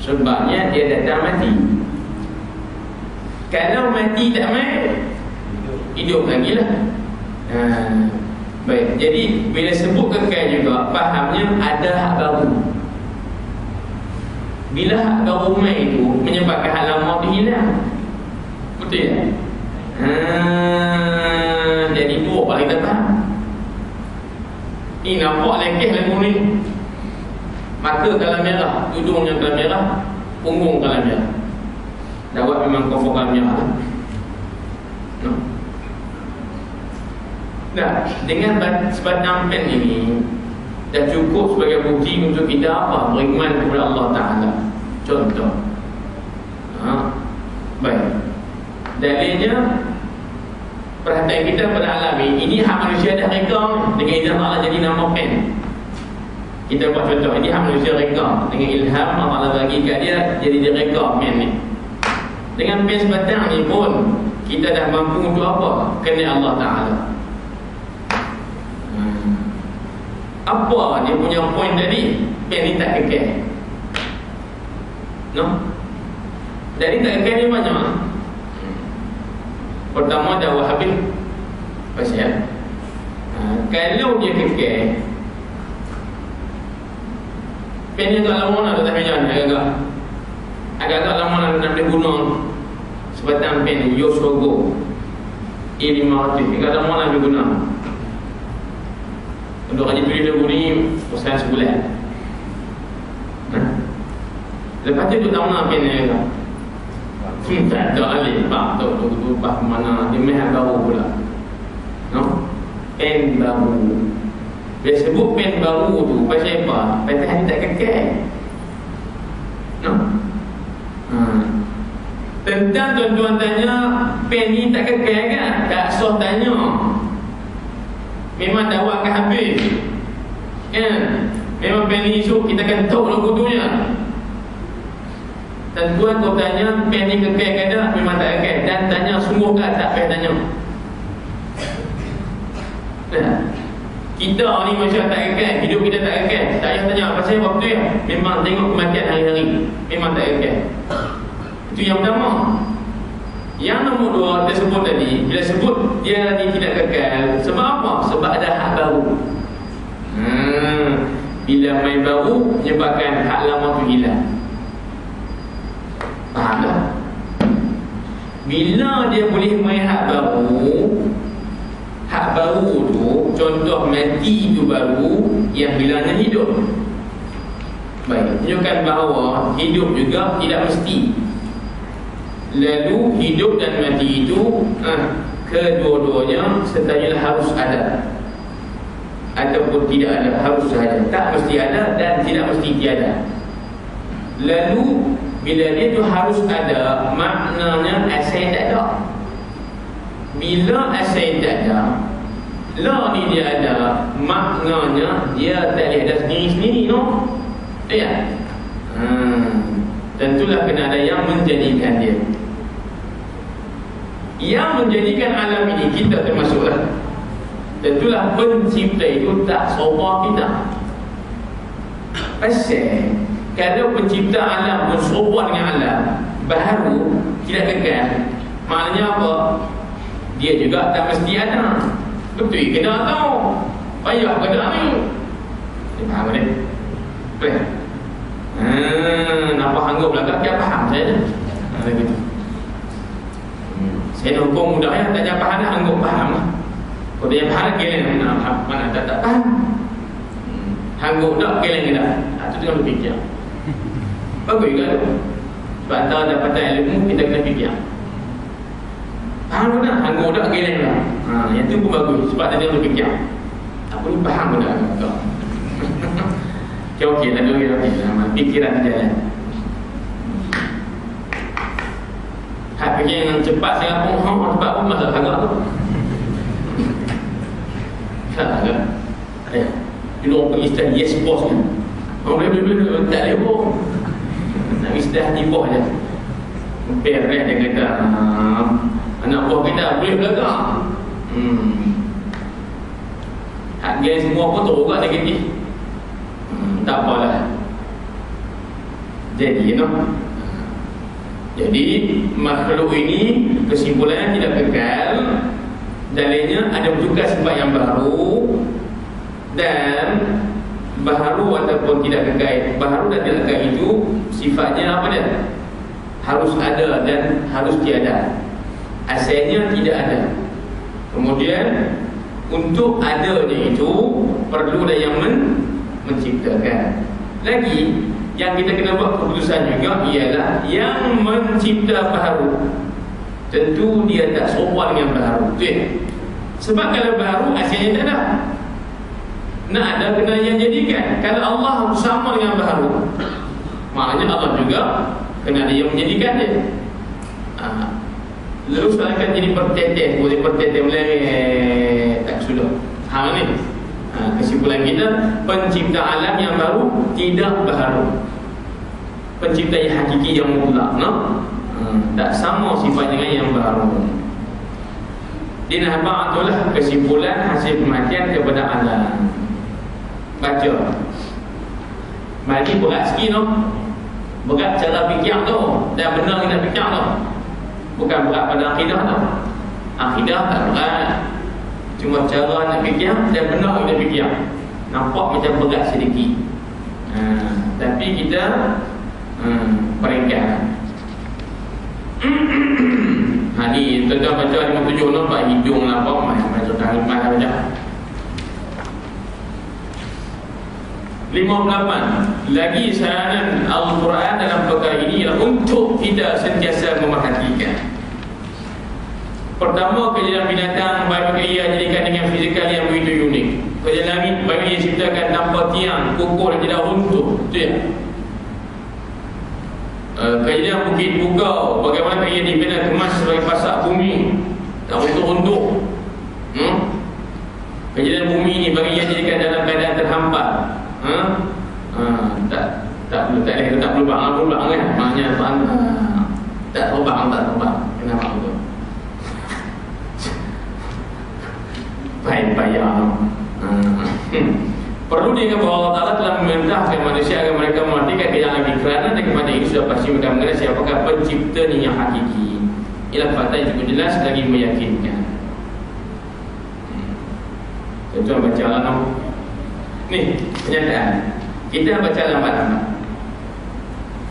Sebabnya dia datang mati. Kalau mati tak mai, hidup lagi lah. Baik, jadi bila sebut kekal juga, fahamnya ada hak baru. Bila hak baru mai itu menyebabkan hak lama tu hilang. Betul ya? Jadi dua paling kita faham. Ni nampak lekeh lagu ni. Mata kalau merah, hidungnya kalau merah, punggung kalau merah. Dawat memang konformnya lah. Nah, dengan sebatang pen ini dah cukup sebagai bukti untuk kita apa? Beriman kepada Allah Ta'ala. Contoh. Baik. Dalilnya perhatian kita pada alam ini hak manusia dah reka dengan izin Allah jadi nama pen. Kita buat contoh, ini hak manusia reka dengan ilham Allah bagi kat dia, jadi dia reka pen ni. Dengan pen sebatang ni pun kita dah mampu untuk apa? Kena Allah Ta'ala. Apa dia punya point tadi? Pen ni tak kekal. No? Jadi tak kekal ni banyak. Pertama dakwah habis pasal kalau dia kekal, pen ni agak lama nak letak meja ni, agak lama nak boleh guna sebatang pen Yosogo E500, agak lama nak boleh guna. Untuk haji tulis lagu ni usaha sebulan. Lepas tu tak mana pen ni tak ada alih bab tu bab mana dia meh baru pula. No? Pen baru. Dia sebut pen baru tu pasal apa? Pasal dia tak kekal. No? Tentang tuan-tuan tanya pen ni tak kekal kan? Tak sah tanya. Memang dakwah akan habis. Kan? Memang pen ni esok kita akan tahu lagu tu nya. Dan tuan kau tanya pen ni kekal ke tak? Memang tak kekal. Dan tanya sungguh ke tak payah tanya. Kita ni macam tak kekal, hidup kita tak kekal. Tak payah tanya pasal waktu ya. Memang tengok kematian hari-hari. Memang tak kekal. Itu yang pertama. Yang nombor dua kita sebut tadi, bila sebut dia ni tidak kekal, sebab apa? Sebab ada hak baru. Bila main baru menyebabkan hak lama tu hilang. Faham tak? Bila dia boleh main hak baru tu, contoh mati tu baru yang bilanya hidup. Baik, menunjukkan bahawa hidup juga tidak mesti. Lalu hidup dan mati itu kedua-duanya sertanya harus ada ataupun tidak ada, harus ada. Tak mesti ada dan tidak mesti tiada. Lalu bila dia tu harus ada, maknanya asal tak ada. Bila asal tak ada, la ni dia ada, maknanya dia tak boleh ada sendiri-sendiri, no? Ya. Tentulah kena ada yang menjadikan dia. Yang menjadikan alam ini kita termasuklah. Tentulah pencipta itu tak serupa kita. Pasal kalau pencipta alam pun serupa dengan alam baharu, tidak kekal, maknanya apa? Dia juga tak mesti ada. Betul, kena tahu. Payah kena ni. Faham tak? Boleh? Nampak hanggap belakang, dia faham saya. Begitu. Saya nak hukum mudah ya, tak faham dah, hanggap faham lah. Kalau dia faham, kira mana tak faham. Hanggap tak, kira tak. Itu dengan berfikir. Bagus juga tu. Sebab antara dapatan ilmu, kita kena fikir. Faham tak? Hanggap tak, kira tak. Yang tu pun bagus, sebab dia berfikir. Aku ni faham tak? Okey, tak ada lagi. Fikiran dia jalan. Hak fikir yang cepat sangat pun, cepat pun masalah agak tu. Salah kan? Bila orang pergi istilah yes boss kan? Orang boleh tak boleh boh. Nak istilah hati boss je. Beres dia kata, anak buah kita boleh belakang. Hak geng semua pun teruk kat negatif. Tak apalah. Jadi Jadi makhluk ini kesimpulannya tidak kekal. Dalilnya ada juga sifat yang baru, dan baharu ataupun tidak kekal. Baharu dan tidak kekal itu sifatnya apa dia? Harus ada dan harus tiada. Asalnya tidak ada. Kemudian untuk adanya itu perlu ada yang menciptakan. Lagi yang kita kena buat keputusan juga ialah yang mencipta baharu. Tentu dia tak serupa dengan baharu. Sebab kalau baharu asalnya tak ada. Nak ada kena yang jadikan. Kalau Allah sama dengan baharu, maknanya Allah juga kena ada yang menjadikan dia. Lalu sekarang jadi berteteh, boleh berteteh meleret, tak sudah. Ni kesimpulan kita, pencipta alam yang baru tidak baharu. Pencipta yang hakiki yang mutlak, tak sama sifat dengan yang baru. Dinahbah itulah kesimpulan hasil kematian kepada alam. Baca. Mari berat sikit Berat cara fikir tu, dan benar kita fikir tu. Bukan berat pada akidah tu. Akidah tak berat, cuma cara nak fikir dan benar kita fikir. Nampak macam berat sedikit. Tapi kita peringkat. Ni tuan-tuan baca 57 nampak hidung lah apa macam kalimah lah baca. 58. Lagi saranan Al-Quran dalam perkara ini ialah untuk kita sentiasa memerhatikan. Pertama, kejadian binatang bagaimana ia jadikan dengan fizikal yang begitu unik. Kejadian langit bagaimana ia ciptakan tanpa tiang, kukuh dan tidak runtuh. Itu ya. Kejadian bukit bugau, bagaimana ia dibina kemas sebagai pasak bumi tak runtuh-runtuh. Kejadian bumi ini bagaimana ia jadikan dalam keadaan terhambat. Tak perlu bang kan? Maknanya tak terbang. Kenapa tu? Payah. Perlu diingat bahawa Allah Ta'ala telah memerintahkan manusia agar mereka mematikan kehilangan lagi, kerana kepada itu sudah pasti mereka mengenai siapakah pencipta ni yang hakiki. Ialah fakta yang cukup jelas lagi meyakinkan. Tuan-tuan baca lah. Ni kenyataan. Kita baca lambat-lambat.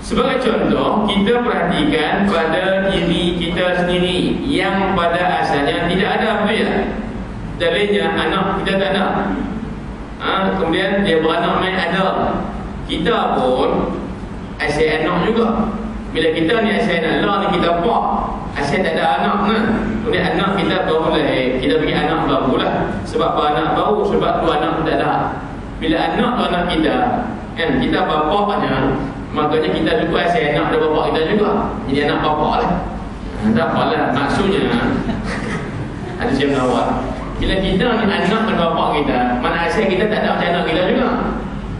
Sebagai contoh, kita perhatikan pada diri kita sendiri yang pada asalnya tidak ada, betul ya? Dalilnya anak kita tak ada. Kemudian dia beranak main ada. Kita pun asal anak juga. Bila kita ni asal anak Allah ni kita apa? Asal tak ada anak kan. Kemudian anak kita baru lahir, kita bagi anak baru lah. Sebab apa anak baru? Sebab tu anak tak ada. Bila anak tu anak kita, kan kita bapaknya, makanya kita juga asal anak dari bapak kita juga. Jadi anak bapak lah. Tak apalah, maksudnya ada siapa awak. Bila kita ni anak dan bapak kita, mana asal kita tak ada macam anak kita juga.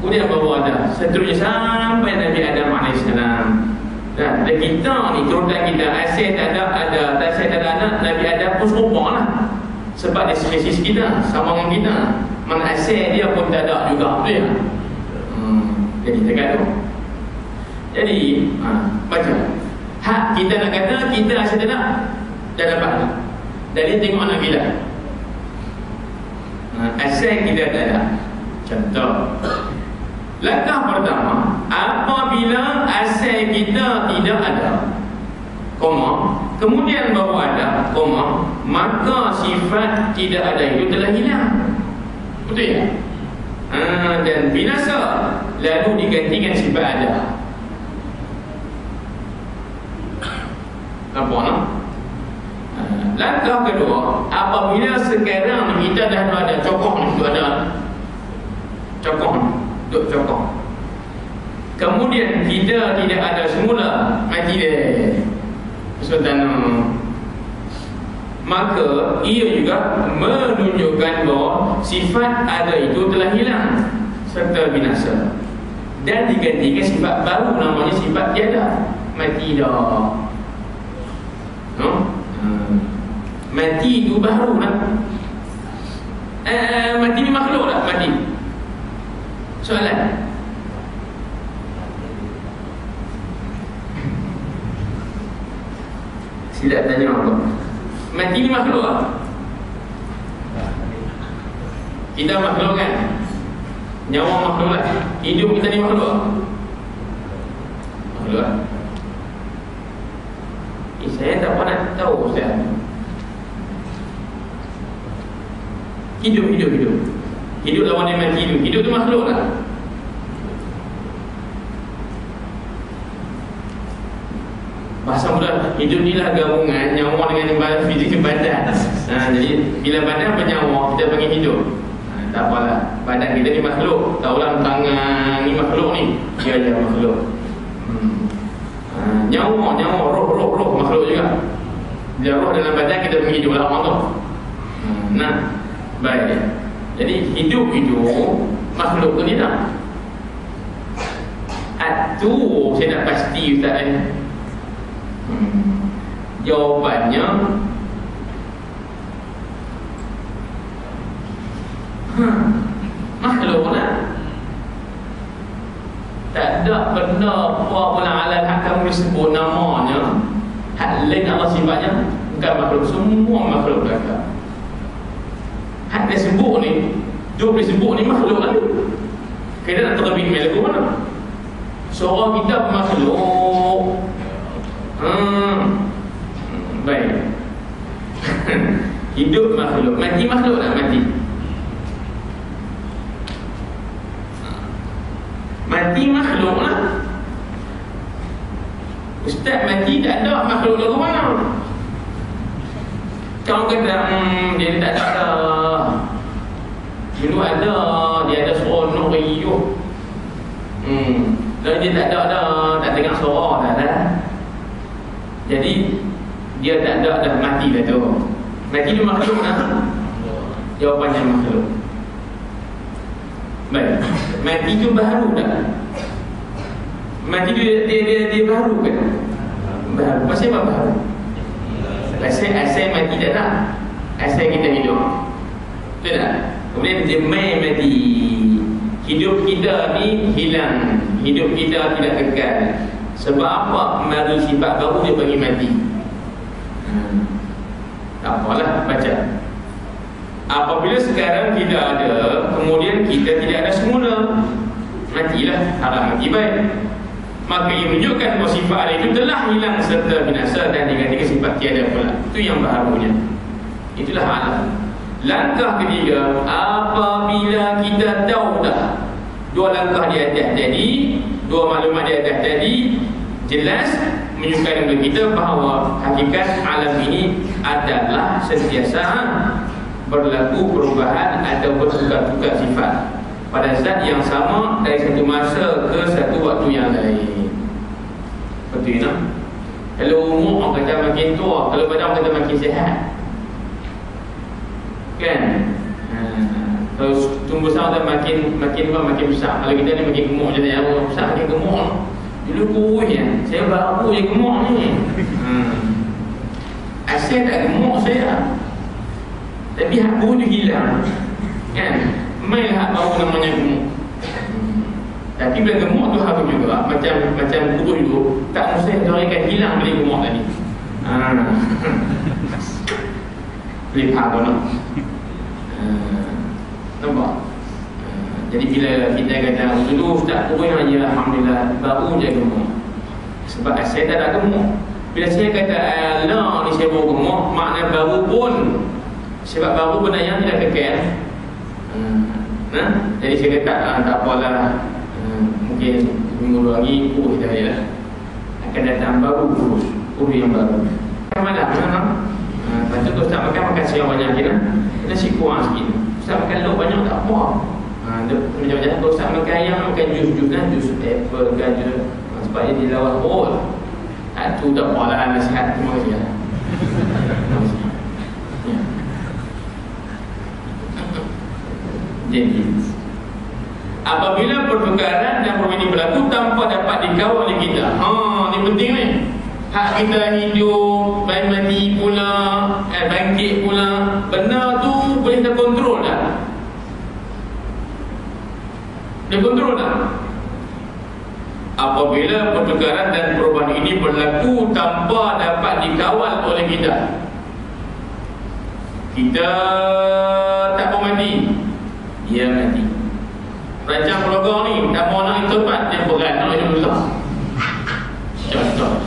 Kemudian baru ada. Seterusnya sampai Nabi Adam AS. Dan kita ni, turutan kita, asal tak ada, asal tak ada anak, Nabi Adam pun serupa lah. Sebab dia spesies kita, sama dengan kita. Mana asal dia pun tak ada juga, betul ya? Jadi dekat tu. Jadi, baca. Hak kita nak kata, kita asal tak ada, dah dapat. Jadi tengok anak kita. Asal kita tak ada. Contoh, langkah pertama, apabila asal kita tidak ada, kemudian baru ada, maka sifat tidak ada itu telah hilang. Betul ya? Dan binasa lalu digantikan sifat ada. Nampak? Langkah kedua, apabila sekarang kita dah ada cokok ni, tu ada cokok, duk cokok. Kemudian kita tidak ada semula, mati dia Sultan. Maka ia juga menunjukkan bahawa sifat ada itu telah hilang serta binasa dan digantikan sifat baru, namanya sifat tiada. Mati dah. Mati itu baru lah. Mati ni makhluk lah. Mati. Soalan. Silap tanya apa? Mati ni makhluk lah. Kita makhluk kan? Nyawa makhluk lah. Hidup kita ni makhluk lah. Makhluk lah. Saya tak pernah tahu Ustaz. Hidup lawan dengan mati. Hidup tu makhluk lah. Bahasa mudah, hidup ni lah gabungan nyawa dengan fizikal badan. Jadi bila badan bernyawa, kita panggil hidup. Tak apalah, badan kita ni makhluk. Tahulah tangan ni makhluk ni. Dia makhluk. Nyawa, roh makhluk juga. Bila roh dalam badan, kita panggil hidup lah orang tu. Baik. Jadi hidup itu makhluk tu tidak. Itu saya nak pasti Ustaz. Jawapannya makhluk lah. Tak ada ada benda apa pun alam hak kamu disebut namanya, hak lain Allah sifatnya, bukan makhluk, semua makhluk kakak. Hak dia sebut ni, dia boleh sebut ni makhluk lah. Kita nak terlebih lagu mana? Suara kita makhluk. Baik. Hidup makhluk, mati makhluk tak mati? Mati makhluk lah. Ustaz mati tak ada makhluk lagu mana? Kau kata dia tak ada. Dulu ada, dia ada seronok riuh. Lalu dia tak ada, tak dengar suara dah. Jadi dia tak ada dah, mati dah tu. Mati tu makhluk lah. Jawapannya makhluk. Baik. Mati tu baru tak? Mati tu dia baru kan? Baru. Pasal apa baru? Asal mati tak nak. Asal kita hidup. Betul tak? Kemudian dia main mati. Hidup kita ni hilang. Hidup kita tidak kekal. Sebab apa? Mari sifat baru dia bagi mati. Tak apalah, baca. Apabila sekarang tidak ada, kemudian kita tidak ada semula, matilah, haram mati baik. Maka ia menunjukkan bahawa sifat itu telah hilang serta binasa dan digantikan sifat tiada pula. Itu yang baharunya. Itulah alam. Langkah ketiga, apabila kita tahu dah dua langkah di atas tadi, dua maklumat di atas tadi, jelas menunjukkan kepada kita bahawa hakikat alam ini adalah sentiasa berlaku perubahan atau bertukar-tukar sifat pada zat yang sama dari satu masa ke satu waktu yang lain. Betul tak? Kalau umur orang kata makin tua, kalau badan orang kata makin sihat, kan? Kalau tumbuh besar dan makin besar. Kalau kita ni makin gemuk je yang besar makin gemuk. Dulu kurus ya, saya baru je gemuk ni. Asal tak gemuk saya, tapi hak baru tu hilang, kan? Main hak baru namanya gemuk. Tapi bila gemuk tu harus juga macam kurus tu, tak mesti orang akan hilang balik gemuk tadi. Boleh faham tak? Nampak? Jadi bila kita kata dulu Ustaz kurus aja, alhamdulillah baru je gemuk. Sebab saya tak ada gemuk. Bila saya kata Allah ni saya baru gemuk, makna baru pun. Sebab baru benda yang tidak kekal. Jadi saya kata tak apalah, mungkin minggu lagi kurus dah je lah. Akan datang baru kurus yang baru. Malam lepas tu Ustaz makan siang banyak je lah. Nasi kurang sikit. Ustaz makan lauk banyak tak apa. Macam-macam. Kalau Ustaz makan ayam, makan jus lah, jus apple, gajah, sebab dia dilawan perut. Tu tak apa lah, nasihat. Terima kasih lah. Jadi apabila pertukaran dan perubahan ini berlaku tanpa dapat dikawal oleh kita, ni penting ni. Hak kita hidup, mati pula, bangkit pula, benda tu boleh kita kontrol tak? Dia kontrol tak? Apabila pertukaran dan perubahan ini berlaku tanpa dapat dikawal oleh kita, kita tak mau mati, dia mati. Rancang keluarga ni tak mau nak itu tempat, dia beranak je dulu. Contoh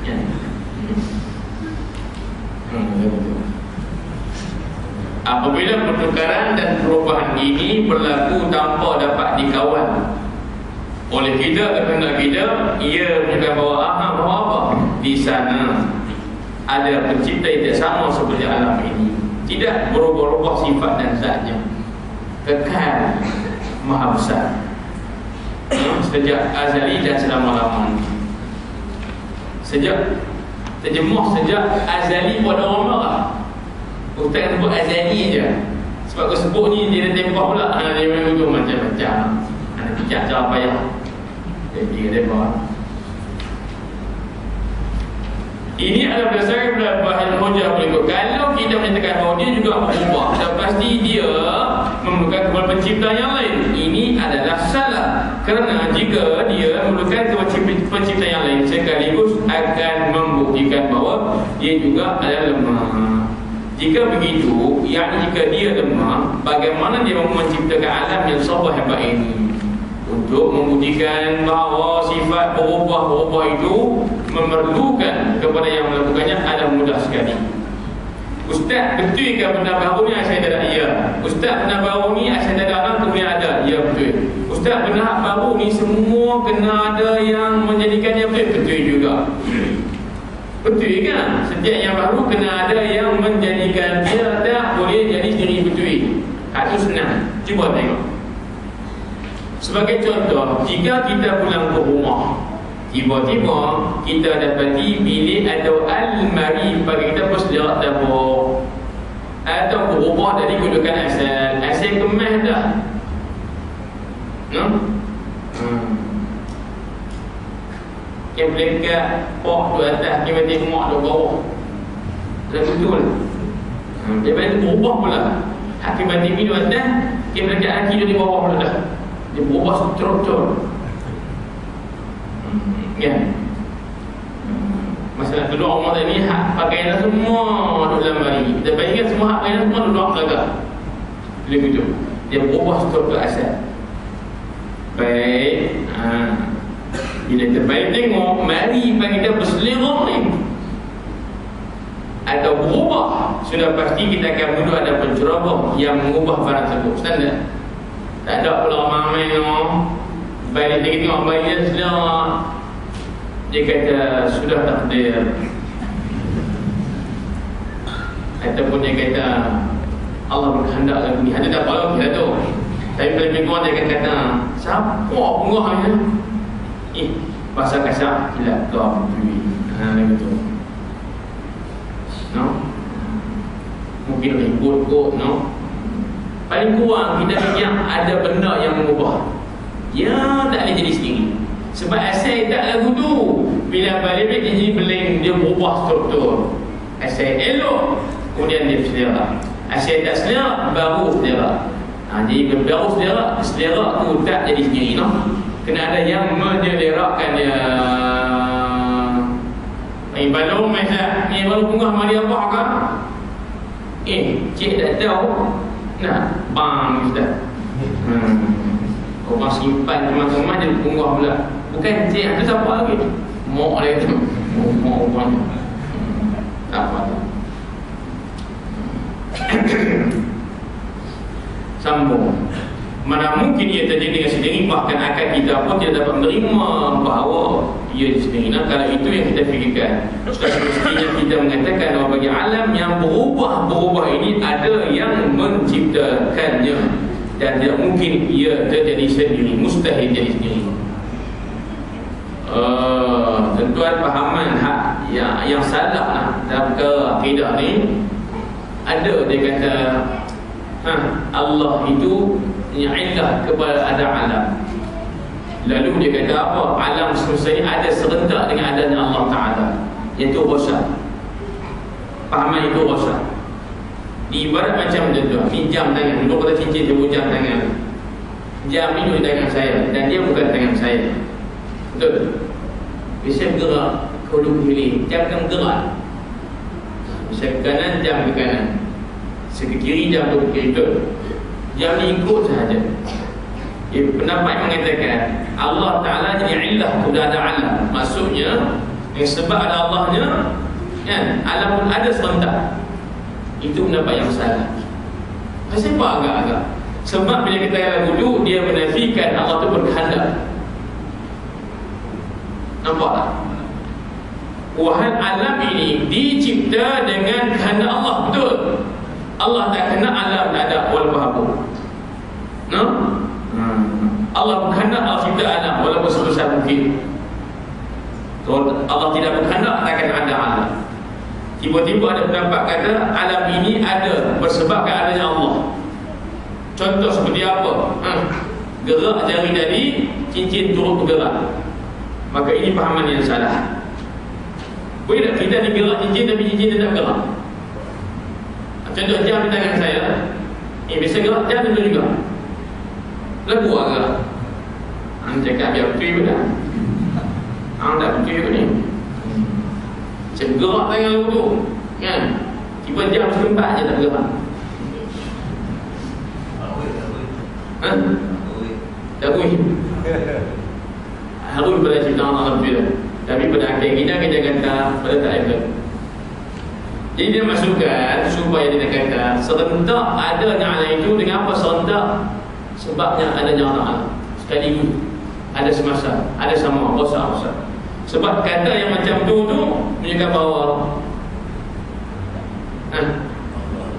ya. Apabila pertukaran dan perubahan ini berlaku tanpa dapat dikawal oleh kita kehendak kita, ia menunjukkan bahawa apa? Di sana ada pencipta yang tidak sama seperti alam ini, tidak berubah-ubah sifat dan zatnya, kekal, maha besar, sejak azali dan selama-lamanya. Sejak azali pada orang marah. Ustaz sebut azali je. Sebab kau sebut ni dia ada tembak pula. Dia memang tu macam-macam. Ada pijak cara payah. Jadi dia tembak. Ini adalah berdasarkan bahan hujah berikut. Kalau kita menyatakan bahawa dia juga berubah, dan pasti dia memerlukan kepada pencipta yang lain, ini adalah salah. Kerana jika dia memerlukan kepada pencipta yang lain, sekaligus akan membuktikan bahawa dia juga adalah lemah. Jika begitu, jika dia lemah, bagaimana dia menciptakan alam yang sabah hebat ini? Untuk membuktikan bahawa sifat berubah-ubah itu memerlukan kepada yang melakukannya adalah mudah sekali. Ustaz, betul ke benda baru ni saya tak ada? Ya. Ustaz, benda baru ni saya tak ada, kemudian ada? Ya, betul. Ustaz, benda baru ni semua kena ada yang menjadikannya betul? Betul juga. Betul kan? Setiap yang baru kena ada yang menjadikan dia tak boleh jadi sendiri betul. Itu senang. Cuba tengok. Sebagai contoh, jika kita pulang ke rumah, tiba-tiba kita dapati bilik atau almari bagi kita persediaan dapur atau berubah dari kedudukan asal kemas dah. Yang belekat pok tu atas, tiba-tiba mak tu bawah. Dan betul. Tiba-tiba berubah pula. Akibat TV tu atas, yang belekat kaki tu di bawah pula dah. Dia berubah struktur. Ya. Masalah duduk rumah tadi, hak pakaian semua duduk dalam bari. Kita bayangkan semua hak pakaian semua duduk belakang. Dia begitu. Dia berubah struktur asal. Baik. Bila terbaik tengok, mari bagi kita berselera ni atau berubah, sudah pasti kita akan duduk ada penceroboh yang mengubah barang tersebut. Standar. Tak ada pula ramai no. Baik dia tengok bayi dia selera, dia kata sudah takdir, ataupun dia kata Allah berkehendak lagu ni. Ada tak apa kita tu. Tapi lebih kurang dia akan kata siapa penguah ni? Bahasa kasar silap kau beri. Lagu tu. No? Mungkin ribut kot, no? Paling kurang kita fikir ada benda yang mengubah. Ya, tak boleh jadi sendiri. Sebab asal tak lagu tu, bila balik dia jadi beling, dia berubah struktur. Asal elok, kemudian dia selera. Asal tak selera, baru selera. Jadi baru selera tu tak jadi sendiri, no? Kena ada yang menyelerakan dia. Balong macam ni, baru punggah mari apa kan? Cik tak tahu. Nah, bang sudah. Orang simpan teman-teman dia punggah pula. Bukan cik, ada siapa lagi? Mok dia tu. Mok orang. Apa tu? Sambung. Mana mungkin ia terjadi dengan sendiri, bahkan akal kita pun tidak dapat menerima bahawa ia sendiri. Nah, kalau itu yang kita fikirkan, semestinya kita mengatakan bahawa bagi alam yang berubah ini ada yang menciptakannya, dan tidak mungkin ia terjadi sendiri, mustahil jadi sendiri. Tentu ada pahaman hak yang salah lah dalam akidah ni. Ada dia kata Allah itu illah kepada ada alam. Lalu dia kata apa? Alam semesta ini ada serentak dengan adanya Allah Ta'ala, iaitu rosak. Pahaman itu rosak. Ibarat macam tu, ni jam tangan. Dulu kata cincin dia jam tangan. Jam ni di tangan saya, dan dia bukan tangan saya. Betul? Bisa bergerak ke hulu kiri, jam kan bergerak. Bisa ke kanan, jam ke kanan. Bisa ke kiri, jam ke kiri. Betul? Jam ni ikut sahaja. Pendapat yang mengatakan Allah Ta'ala jadi illah kepada ada alam. Maksudnya sebab ada Allahnya, kan, alam pun ada serentak. Itu pendapat yang salah. Kenapa agak-agak? Sebab bila kita kata wudhu, dia menafikan Allah itu berkehendak. Nampak tak? Wahai alam ini dicipta dengan kehendak Allah. Betul? Allah tak kena alam tak ada walaupun apa. No? Allah berkehendak Allah cipta alam walaupun sebesar mungkin. Kalau Allah tidak berkehendak takkan ada alam. Tiba-tiba ada pendapat kata alam ini ada bersebabkan adanya Allah. Contoh seperti apa? Gerak jari tadi, cincin turut bergerak. Maka ini pahaman yang salah. Boleh tak kita ni gerak cincin tapi cincin dia tak gerak? Contoh jam di tangan saya, bisa gerak, jam itu juga lagu gerak. Hang cakap biar betul pun tak? Hang tak betul pun ni. Gerak tangan lagu tu, kan? Tiba jam sekempat je tak gerak. Ha? Tak boleh. Harus pada cerita Allah Alhamdulillah. Tapi pada akhir kita kata pada tak ada. Jadi dia masukkan supaya dia kata serentak ada nyala itu dengan apa serentak? Sebabnya ada nyala sekaligus, ada semasa, ada sama, bosa. Sebab kata yang macam tu menunjukkan bahawa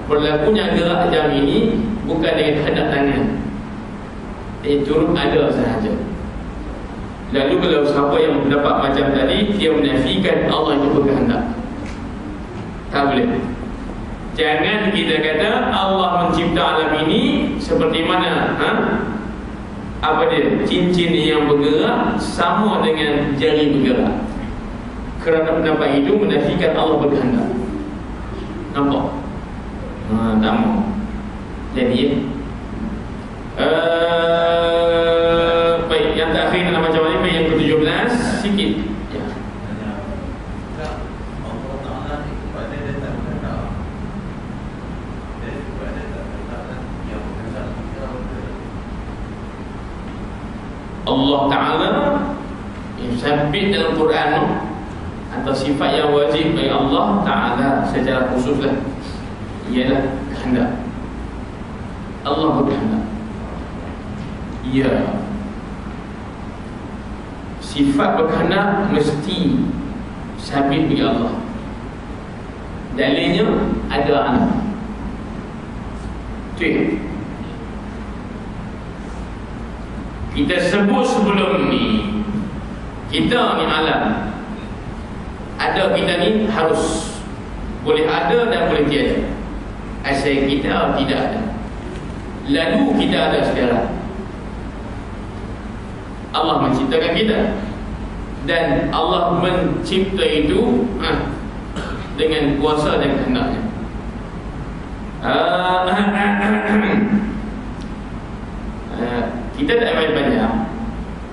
berlakunya gerak jam ini bukan dengan kehendak tangan, turut ada sahaja. Lalu kalau siapa yang mendapat macam tadi, dia menafikan Allah itu berkehendak. Tak boleh. Jangan kita kata Allah mencipta alam ini seperti mana apa dia? Cincin yang bergerak sama dengan jari bergerak. Kerana pendapat itu menafikan Allah berkehendak. Nampak? Tak mau. Jadi baik, yang terakhir dalam macam mana? Yang ke-17 sikit. Ya. Allah Ta'ala yang sabit dalam Quran atau sifat yang wajib bagi Allah Ta'ala secara khususlah ialah kehendak. Allah berkehendak. Ya, sifat berkehendak mesti sabit bagi Allah. Dalilnya ada anak. Cik, kita sebut sebelum ni, kita ni alam. Ada kita ni harus boleh ada dan boleh tiada. Asal kita tidak ada. Lalu kita ada sekarang. Allah menciptakan kita, dan Allah mencipta itu dengan kuasa dan kehendaknya. Kita tak payah banyak.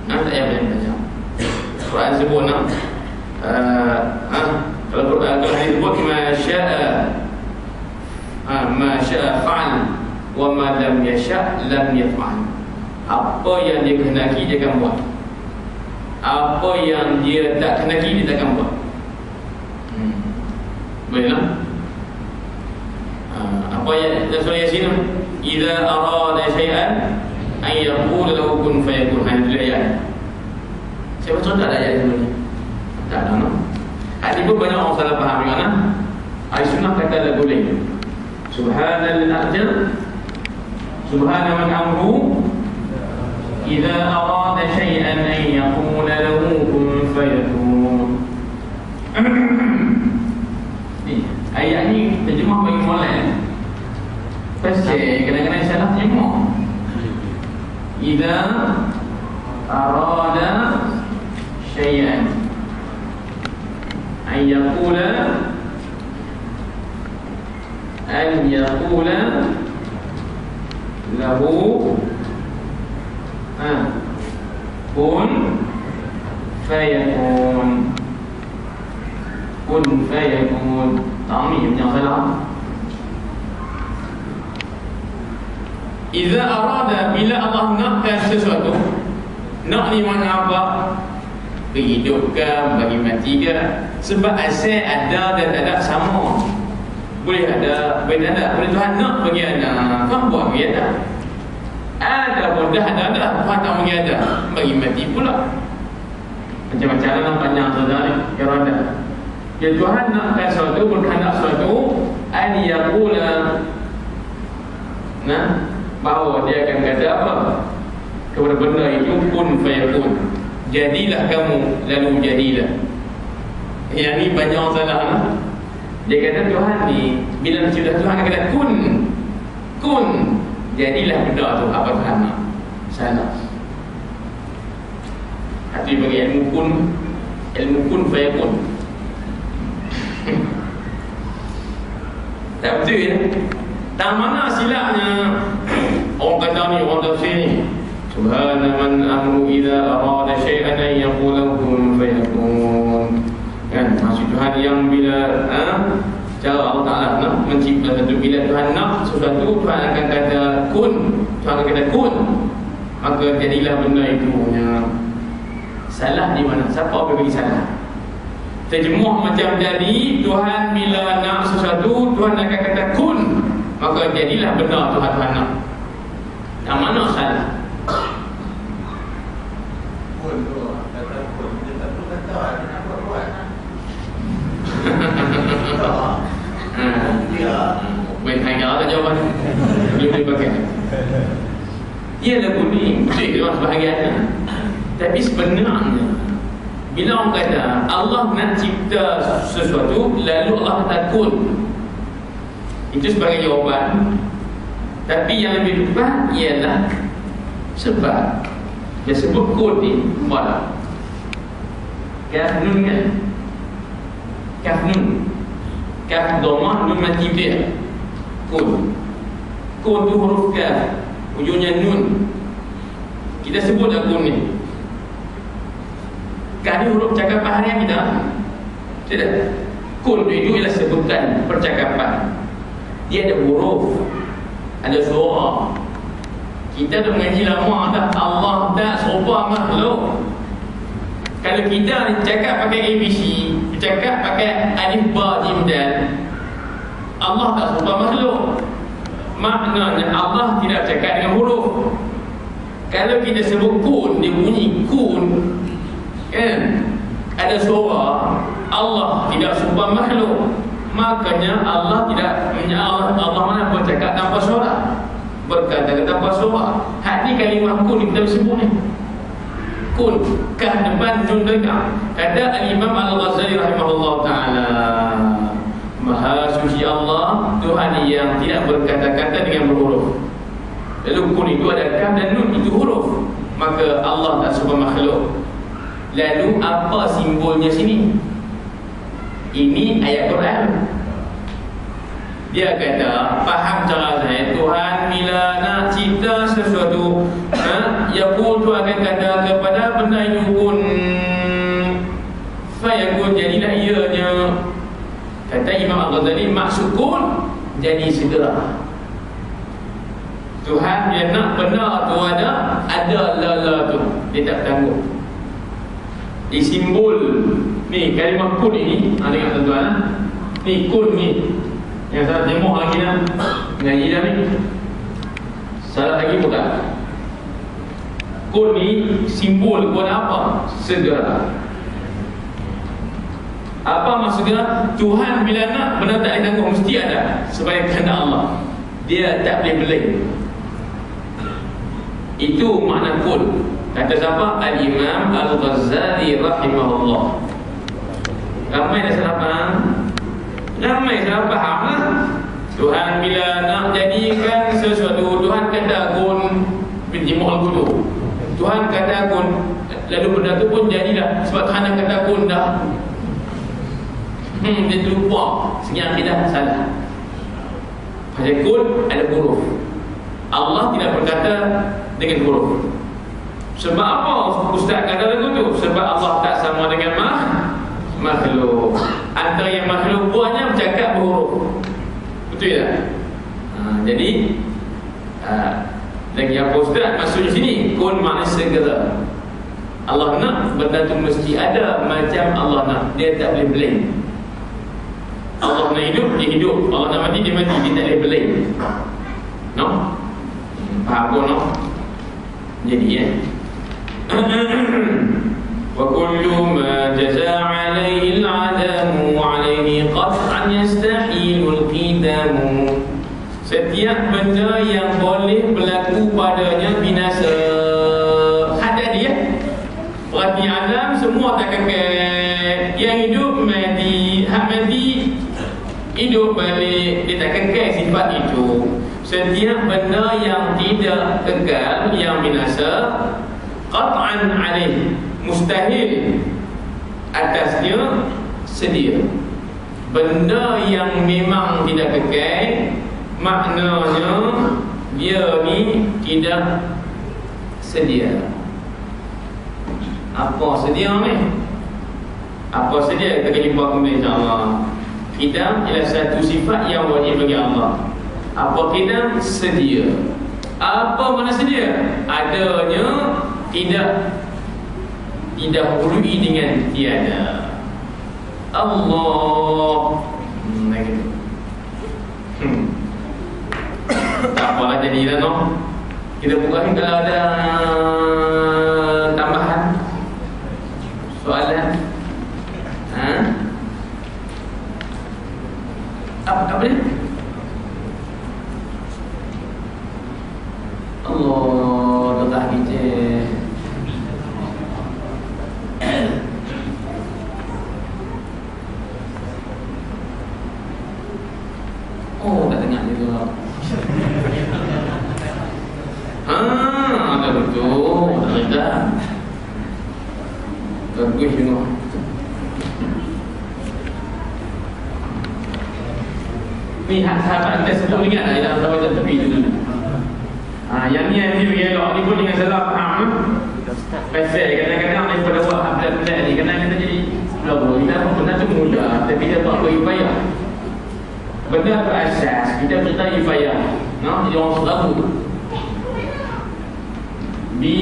Tak payah banyak. Quran sebut kalau Quran sebut ma syaa fa'al wa ma lam yasha' lam yaf'al. Apa yang dia kehendaki dia akan buat. Apa yang dia tak kehendaki dia tak akan buat. Boleh tak? Apa yang surah Yasin, idza arada syai'an ay yaqul lahu kun fayakun. Hanya ayat. Siapa contoh ayat ini? Tak ada. Hadis pun banyak orang salah faham kan? Ahli sunnah kata tak boleh. Subhanal a'jal, subhana man amru idza arada syai'an an yaqula lahu kun fayakun. Ayat ni terjemah bagi molek. Pasti kadang-kadang salah terjemah. Idza arada syai'an an yaqula lahu kun fayakun. Kun fayakun. Ta'mi yang salah. Iza arada, bila Allah nakkan sesuatu, nak ni mana apa? Hidupkan, bagi mati ke? Sebab asal ada dan tak ada sama. Boleh ada, boleh tak ada. Boleh Tuhan nak bagi ada, kau buat bagi ada. Ada pun dah ada, Tuhan tak bagi ada, bagi mati pula. Macam-macam dalam panjang saudara ni, irada. Ya Tuhan nakkan sesuatu, berkehendak sesuatu, an yaqula, bahawa dia akan kata apa kepada benda itu, kun fayakun, jadilah kamu, lalu jadilah. Yang ni banyak orang salah. Dia kata Tuhan ni bila mencipta, Tuhan akan kata kun, jadilah benda tu apa Tuhan nak. Salah. Hati bagi ilmu kun fayakun. ya. Tak mana silapnya orang kata ni, orang tafsir ni, subhana man amru idza arada syai'an an yaqula kun fayakun. Kan, maksud Tuhan yang bila cara Allah Ta'ala nak mencipta satu, bila Tuhan nak sesuatu, Tuhan akan kata kun, Tuhan akan kata kun, maka jadilah benda itu punya. Salah di mana? Siapa bagi salah? Terjemuh macam tadi, Tuhan bila nak sesuatu, Tuhan akan kata kun, maka jadilah benda Tuhan nak. Yang mana salah? Kun tu, kata kun, dia tak perlu kata, dia nak buat. Ya. Main hanya ada jawapan. Dia boleh pakai. Dia dah kuning, betul dia sebahagiannya. Tapi sebenarnya bila orang kata Allah nak cipta sesuatu, lalu Allah kata kun, itu sebagai jawapan. Tapi yang lebih tepat ialah sebab dia sebut kun ni apa? Kaf nun kan? Kaf nun, kaf dhamma, nun mati dia. Kun, kun tu huruf kaf, ujungnya nun. Kita sebut dah kun ni. Kaf ni huruf cakapan harian kita. Tidak. Kun itu ialah sebutan percakapan. Dia ada huruf, ada suara. Kita dah mengaji lama dah, Allah tak serupa makhluk. Kalau kita cakap pakai ABC, cakap pakai alif ba jim dal, Allah tak serupa makhluk. Maknanya Allah tidak cakap dengan huruf. Kalau kita sebut kun, dia bunyi kun, kan? Ada suara. Allah tidak serupa makhluk. Makanya Allah tidak, Allah mana bercakap tanpa suara, berkata tanpa suara. Hak ni kalimah kun kita sebut ni. Kun, kah depan nun belakang. Kata Al-Imam Al-Ghazali rahimahullah ta'ala, Maha suci Allah, Tuhan yang tidak berkata-kata dengan berhuruf. Lalu kun itu ada kah dan nun, itu huruf. Maka Allah tak serupa makhluk. Lalu apa simbolnya sini? Ini ayat Quran. Dia kata, faham cara saya, Tuhan bila nak cipta sesuatu, yaqul, tu akan kata kepada benda itu kun fayakun, jadilah ianya. Kata Imam Al-Ghazali, maksud kun jadi segera. Tuhan dia nak benda tu ada lala tu, dia tak tangguh. Di simbol ni kalimah kun ini, tengok tuan-tuan, ni kun ni yang saya tengok lagi dah ngaji dah ni. Salah lagi bukan. Kun ni simbol kun apa? Segera. Apa maksudnya? Tuhan bila nak benda tak ditangguh mesti ada, sebagai kehendak Allah. Dia tak boleh beleng. Itu makna kun. Kata siapa? Al-Imam Al-Ghazali rahimahullah. Ramai dah salah faham. Ramai salah faham lah. Tuhan bila nak jadikan sesuatu, Tuhan kata kun binti mu'al kudu, Tuhan kata kun, lalu benda tu pun jadilah. Sebab Tuhan kata kun dah. Dia lupa. Segi akidah salah. Pasal kun ada huruf. Allah tidak berkata dengan huruf. Sebab apa Ustaz kata lagu tu? Sebab Allah tak sama dengan makhluk. Antara yang makhluk buahnya bercakap berhuruf. Betul tak? Jadi lagi apa Ustaz? Maksudnya sini kun makna segera. Allah nak benda tu mesti ada macam Allah nak. Dia tak boleh blame. Allah nak hidup, dia hidup. Allah nak mati, dia mati. Dia tak boleh blame. No? Faham pun no? Jadi وكل ما جزى عليه العدم عليه قطعا يستحيل القدم. Setiap benda yang boleh berlaku padanya binasa. Ada dia. Berarti alam semua tak kekal. Yang hidup mati, hak mati hidup balik. Dia tak kekal sifat itu. Setiap benda yang tidak kekal, yang binasa, qat'an alaih, mustahil atasnya sedia. benda yang memang tidak kekal, maknanya dia ni tidak sedia. Apa sedia ni? Apa sedia kita akan jumpa kemudian insyaAllah. Qidam ialah satu sifat yang wajib bagi Allah. Apa qidam? Sedia. Apa mana sedia? Adanya tidak didahului dengan tiada. Allah lagi. Tak apalah jadilah no. Kita buka ni kalau ada tambahan soalan. Apa dia? Allah tetap hijau. Oh, tak dengar dia tu. Ada betul. Ada. Bagus tengok. Ni sahabat kita sebut ingat tak dalam sahabat tepi tu. Yang ni bagi elok ni pun dengan salah faham. Pasal kadang-kadang daripada buat hafal-hafal ni kadang-kadang kita jadi belum kita pun pernah tu mudah tapi kita tak berupaya. Benda berasas kita minta ifayah. No, jadi orang selalu bi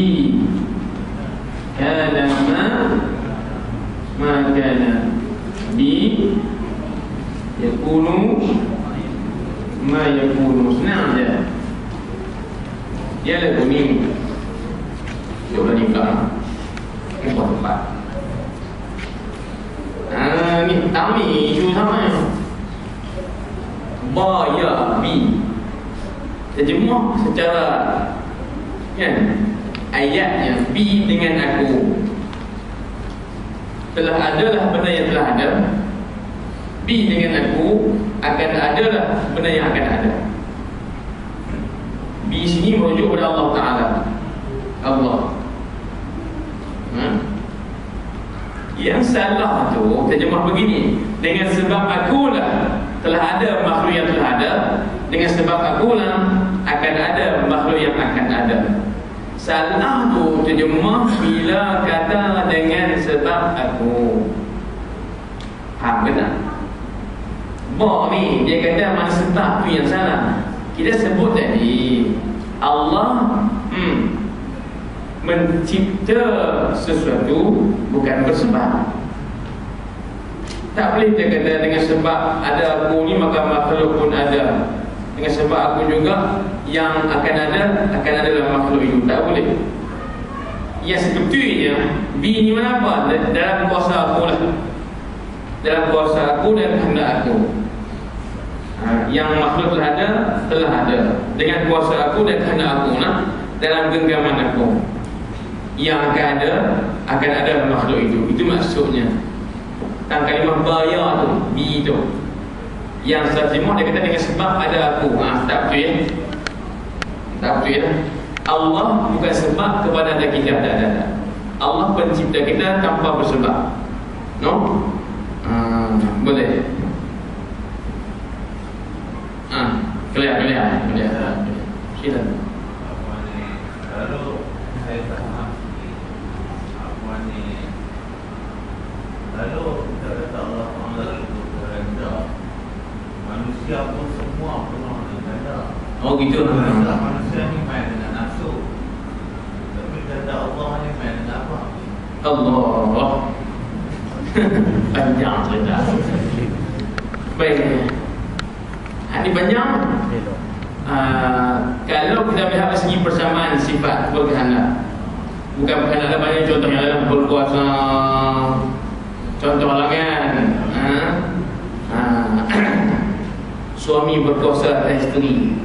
kana ma kana bi yakunu ma yakunu. Senang je. Dia ada kuning. Dia boleh nikah. Ini buat tempat. Ni tami isu sama ya. Ba ya bi. Terjemah secara kan ayatnya bi dengan aku. Telah adalah benda yang telah ada. Bi dengan aku akan adalah benda yang akan ada. Bi sini merujuk kepada Allah Ta'ala. Allah. Yang salah tu terjemah begini, dengan sebab akulah telah ada makhluk yang telah ada, dengan sebab akulah akan ada makhluk yang akan ada. Salah tu terjemah bila kata dengan sebab aku. Faham ke tak? Ba ni dia kata mana sebab tu yang salah. Kita sebut tadi Allah mencipta sesuatu bukan bersebab. Tak boleh kita kata dengan sebab ada aku ni maka makhluk pun ada. Dengan sebab aku juga yang akan ada dalam makhluk itu. Tak boleh. Yang sebetulnya bi ni mana apa? Dalam kuasa aku lah. Dalam kuasa aku dan kehendak aku. Yang makhluk telah ada dengan kuasa aku dan kehendak aku lah, dalam genggaman aku. Yang akan ada makhluk itu. Itu maksudnya. Tentang kalimah baya tu, bi tu. Yang terjemah dia kata dengan sebab ada aku. Tak betul ya. Tak betul ya. Allah bukan sebab kepada ada kita. Tak. Allah pencipta kita tanpa bersebab. No? Boleh. Clear. Silakan. Kalau saya tak faham apa ni, lalu kita kata Allah itu kehendak, manusia pun semua penuh dengan kehendak. Oh gitu. Manusia ni main dengan nafsu, tapi kehendak Allah ni main dengan apa? Allah. Panjang cerita. Baik. Ini panjang. Kalau kita melihat dari segi persamaan sifat berkehendak, bukan berkehendak banyak contohnya adalah berkuasa. Contoh lah kan, suami berkuasa atas isteri,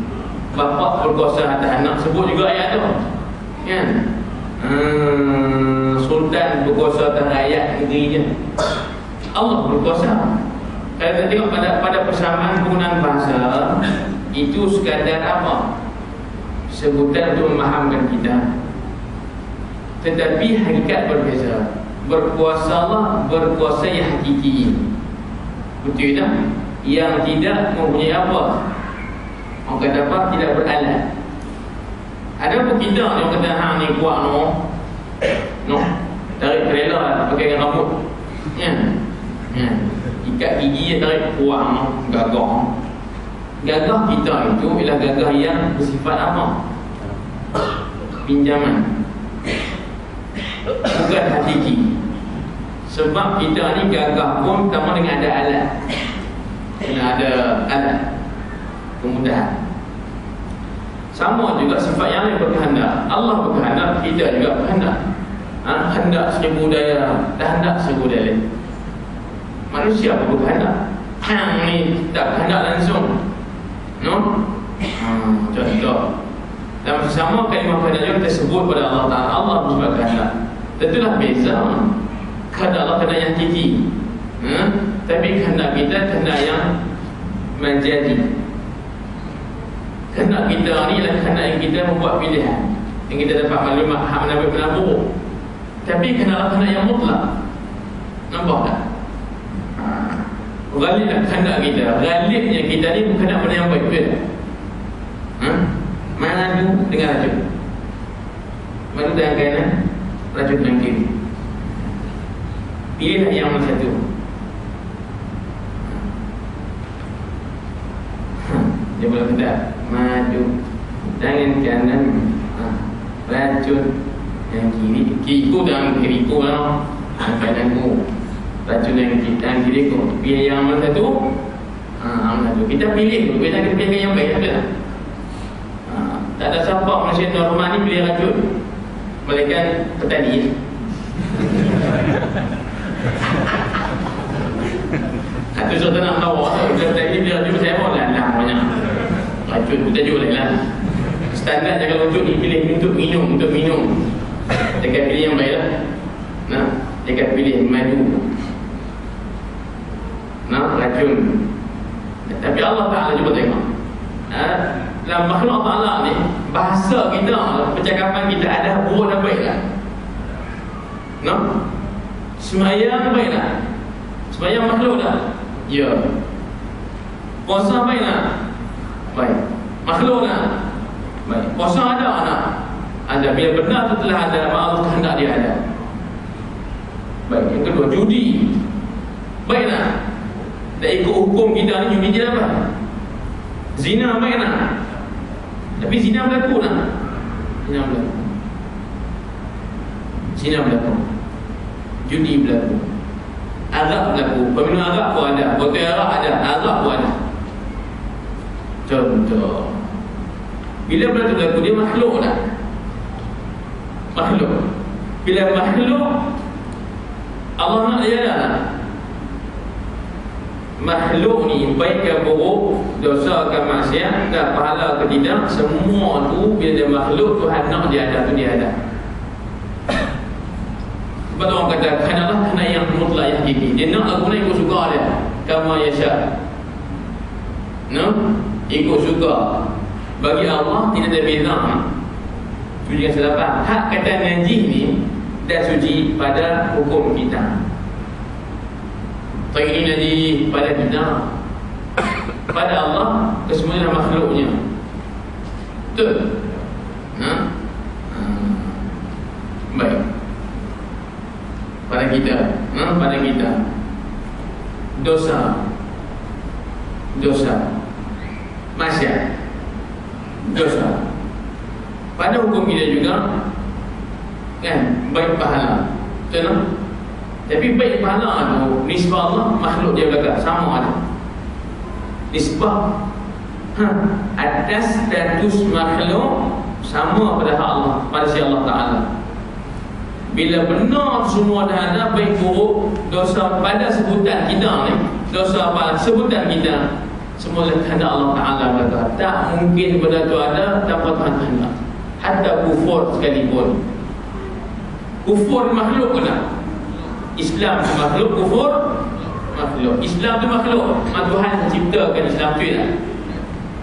bapa berkuasa atas anak. Sebut juga ayat tu kan. Sultan berkuasa atas rakyat negerinya. Allah berkuasa. Kalau kita tengok pada persamaan penggunaan bahasa, itu sekadar apa? Sebutan untuk memahamkan kita. Tetapi hakikat berbeza. Berkuasa Allah, berkuasa yang hakiki. Betul tak? Yang tidak mempunyai apa, orang kata apa, tidak beralat. Ada pun kita yang kata hang ni kuat no tarik kerela pakai dengan rambut ya. Ikat gigi tarik kuat gagah kita itu ialah gagah yang bersifat apa? Pinjaman, bukan hakiki. Sebab kita ni gagah pun pertama dengan ada alat, kena ada alat kemudahan. Sama juga sifat yang lain berkehendak. Allah berkehendak, kita juga berkehendak. Hendak seribu daya, dah hendak seribu daya. Manusia pun berkehendak. Hang ni tak berkehendak langsung, no? Contoh dalam sesama kalimah kehendak juga tersebut pada Allah Ta'ala. Allah bersifat kehendak. Tentulah beza. Kehendak Allah kehendak yang hakiki, tapi kehendak kita kehendak yang menjadi. Kehendak kita ni adalah kehendak yang kita membuat pilihan, yang kita dapat maklumat hak mana baik mana buruk. Tapi kehendak yang mutlak. Nampak tak? Ghaliblah kehendak kita. Ghalibnya kita ni bukan nak benda yang baik, betul tak? Madu dengan racun. Madu dengan kanan, racun dengan kiri. Pilihlah yang mana satu. Dia boleh kata maju tangan kanan, racun yang kiri. Kiriku dan kiriku lah, kananku. Racun yang tangan kiriku. Pilih yang mana satu. Mana satu. Kita pilih. Kita pilih yang baik, betul tak? Tak ada siapa manusia normal ni pilih racun, melainkan petani. Satu soal nak tahu kita petani pilih racun, saya pun lah banyak racun. Kita juga lah standar jangan untuk dipilih untuk minum. Jangan pilih yang baik lah. Jangan pilih madu, racun. Tapi Allah Ta'ala juga tengok dalam makhluk Allah ni, bahasa kita, percakapan kita ada buruk dan baik tak? Semayang baik tak? Semayang makhluk tak? Ya. Puasa baik tak? Baik. Makhluk tak? Baik. Puasa ada tak? Ada. Bila benar tu telah ada, Allah kehendak dia ada. Baik. Yang kedua, judi baik tak? Tak ikut hukum kita ni, judi je apa? Zina baik tak? Tapi zina berlaku tak? Zina berlaku. Judi berlaku. Arak berlaku. Peminum arak pun ada. Botol arak ada. Arak pun ada. Contoh, bila berlaku dia makhluk tak? Makhluk. Bila makhluk, Allah nak dia ada tak? Makhluk ni baik ke buruk, dosa ke maksiat, ke pahala ke tidak, semua tu bila dia makhluk, Tuhan nak dia ada tu dia ada. Sebab tu orang kata kehendak kehendak yang mutlak yang hakiki. Dia nak lagu ni ikut suka dia, kama yasha. Ikut suka. Bagi Allah tidak ada beza. Tu juga saya dapat. Hak kata najis ni dah suci pada hukum kita. Ini jadi pada kita, pada Allah kesemuanya makhluknya. Betul? Baik. Pada kita, pada kita dosa maksiat, dosa. Pada hukum kita juga kan baik pahala. Betul tak? Tapi baik pahala tu nisbah Allah, makhluk dia belakang sama ada. Nisbah atas status makhluk sama pada hak Allah, pada si Allah Ta'ala. Bila benar semua dah ada baik buruk, dosa pada sebutan kita ni, dosa pada sebutan kita, semua kehendak Allah Ta'ala belakang. Tak mungkin benda tu ada tanpa Tuhan kehendak. Hatta kufur sekalipun. Kufur makhluk pun tak? Islam tu makhluk, kufur makhluk. Islam tu makhluk, Tuhan ciptakan Islam tu tak?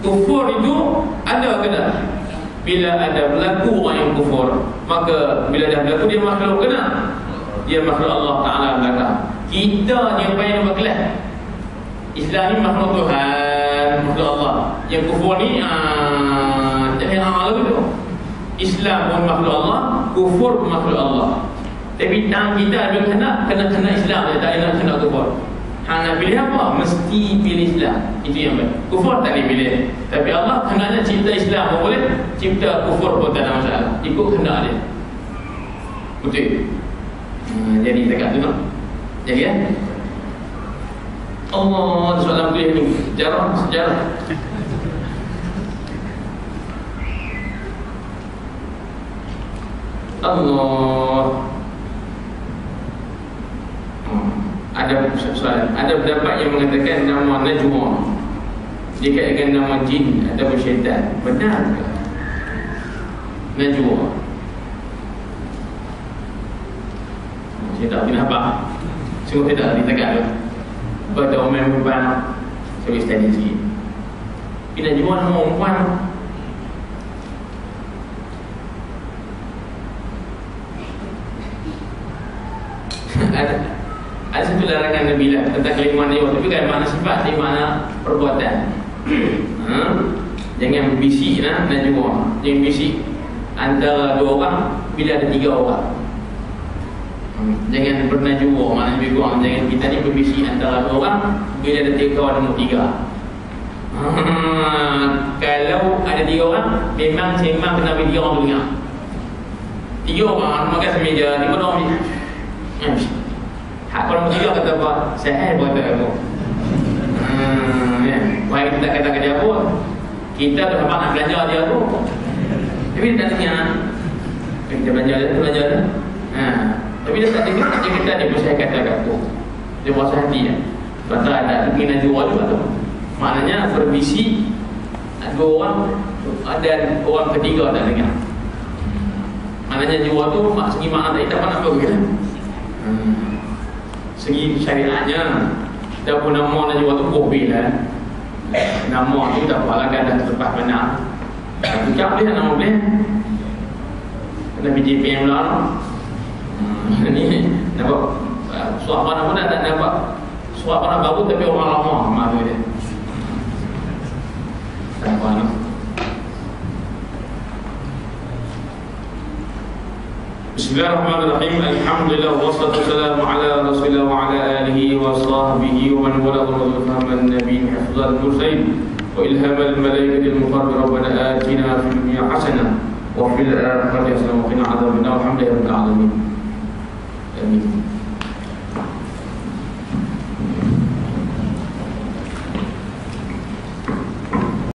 Kufur itu ada ke tak? Bila ada berlaku orang yang kufur, maka bila dah berlaku dia makhluk ke tak? Dia makhluk Allah Ta'ala belakang. Kita yang payah nombor kelas. Islam ni makhluk Tuhan, makhluk Allah. Yang kufur ni jadi Allah tu. Islam pun makhluk Allah, kufur pun makhluk Allah. Tapi tangan kita ada kena Islam je, tak nak kena kufur. Hang nak pilih apa? Mesti pilih Islam. Itu yang benar. Kufur tak boleh pilih. Tapi Allah kena cipta Islam pun boleh, cipta kufur pun tak ada masalah. Ikut kehendak dia. Betul. Jadi dekat tu nak. Jadi ya. Allah soalan boleh ni. Sejarah. Allah. Ada soalan. Ada pendapat yang mengatakan nama Najwa dikaitkan nama jin atau syaitan. Benar ke? Najwa. Saya tak kenapa. Semua tidak ditekan tu. Pada orang perempuan saya study sikit. Bila Najwa nama perempuan ada satu larangan Nabi lah tentang kalimat Najwa, tapi kan makna sifat dia makna perbuatan. Jangan berbisik lah Najwa. Jangan berbisik antara dua orang bila ada tiga orang. Jangan bernajwa, maknanya lebih kurang. Jangan kita ni berbisik antara dua orang bila ada tiga kawan nombor tiga. Kalau ada tiga orang, memang sembang kena bagi tiga orang tu dengar. Tiga orang makan semeja, lima orang ni. Hak orang tiga kata apa? Saya buat tak apa. Wahai kita tak kata dia apa? Kita dah dapat nak belajar dia tu. Tapi dia tak dengar. Kita belajar dia. Tapi dia tak dengar, dia kata dia bersaya kata kat tu. Dia puasa hati ya. Kata ada kena jual juga tu. Maknanya berbisi dua orang dan orang ketiga tak dengar. Maknanya jual tu segi makna tak dapat nak bagi. Segi syariatnya dah pun nama nak jual tu kohbil lah. Nama tu tak apalah kan dah terlepas benar. Ucap dia nama dia. Kena BJPM lah. Ni nampak suara pun tak nampak. Suara baru tapi orang lama mahu dia. Tak apa nak. Bismillahirrahmanirrahim. Alhamdulillah wassalatu wassalamu ala Rasulillah wa ala alihi wa sahbihi wa man wala wa nabi hafzal mursalin wa ilhamal malaikatil muqarrabin rabbana atina fid dunya hasanah wa fil akhirati hasanah wa qina adzabannar. Alhamdulillahirabbil alamin. Amin.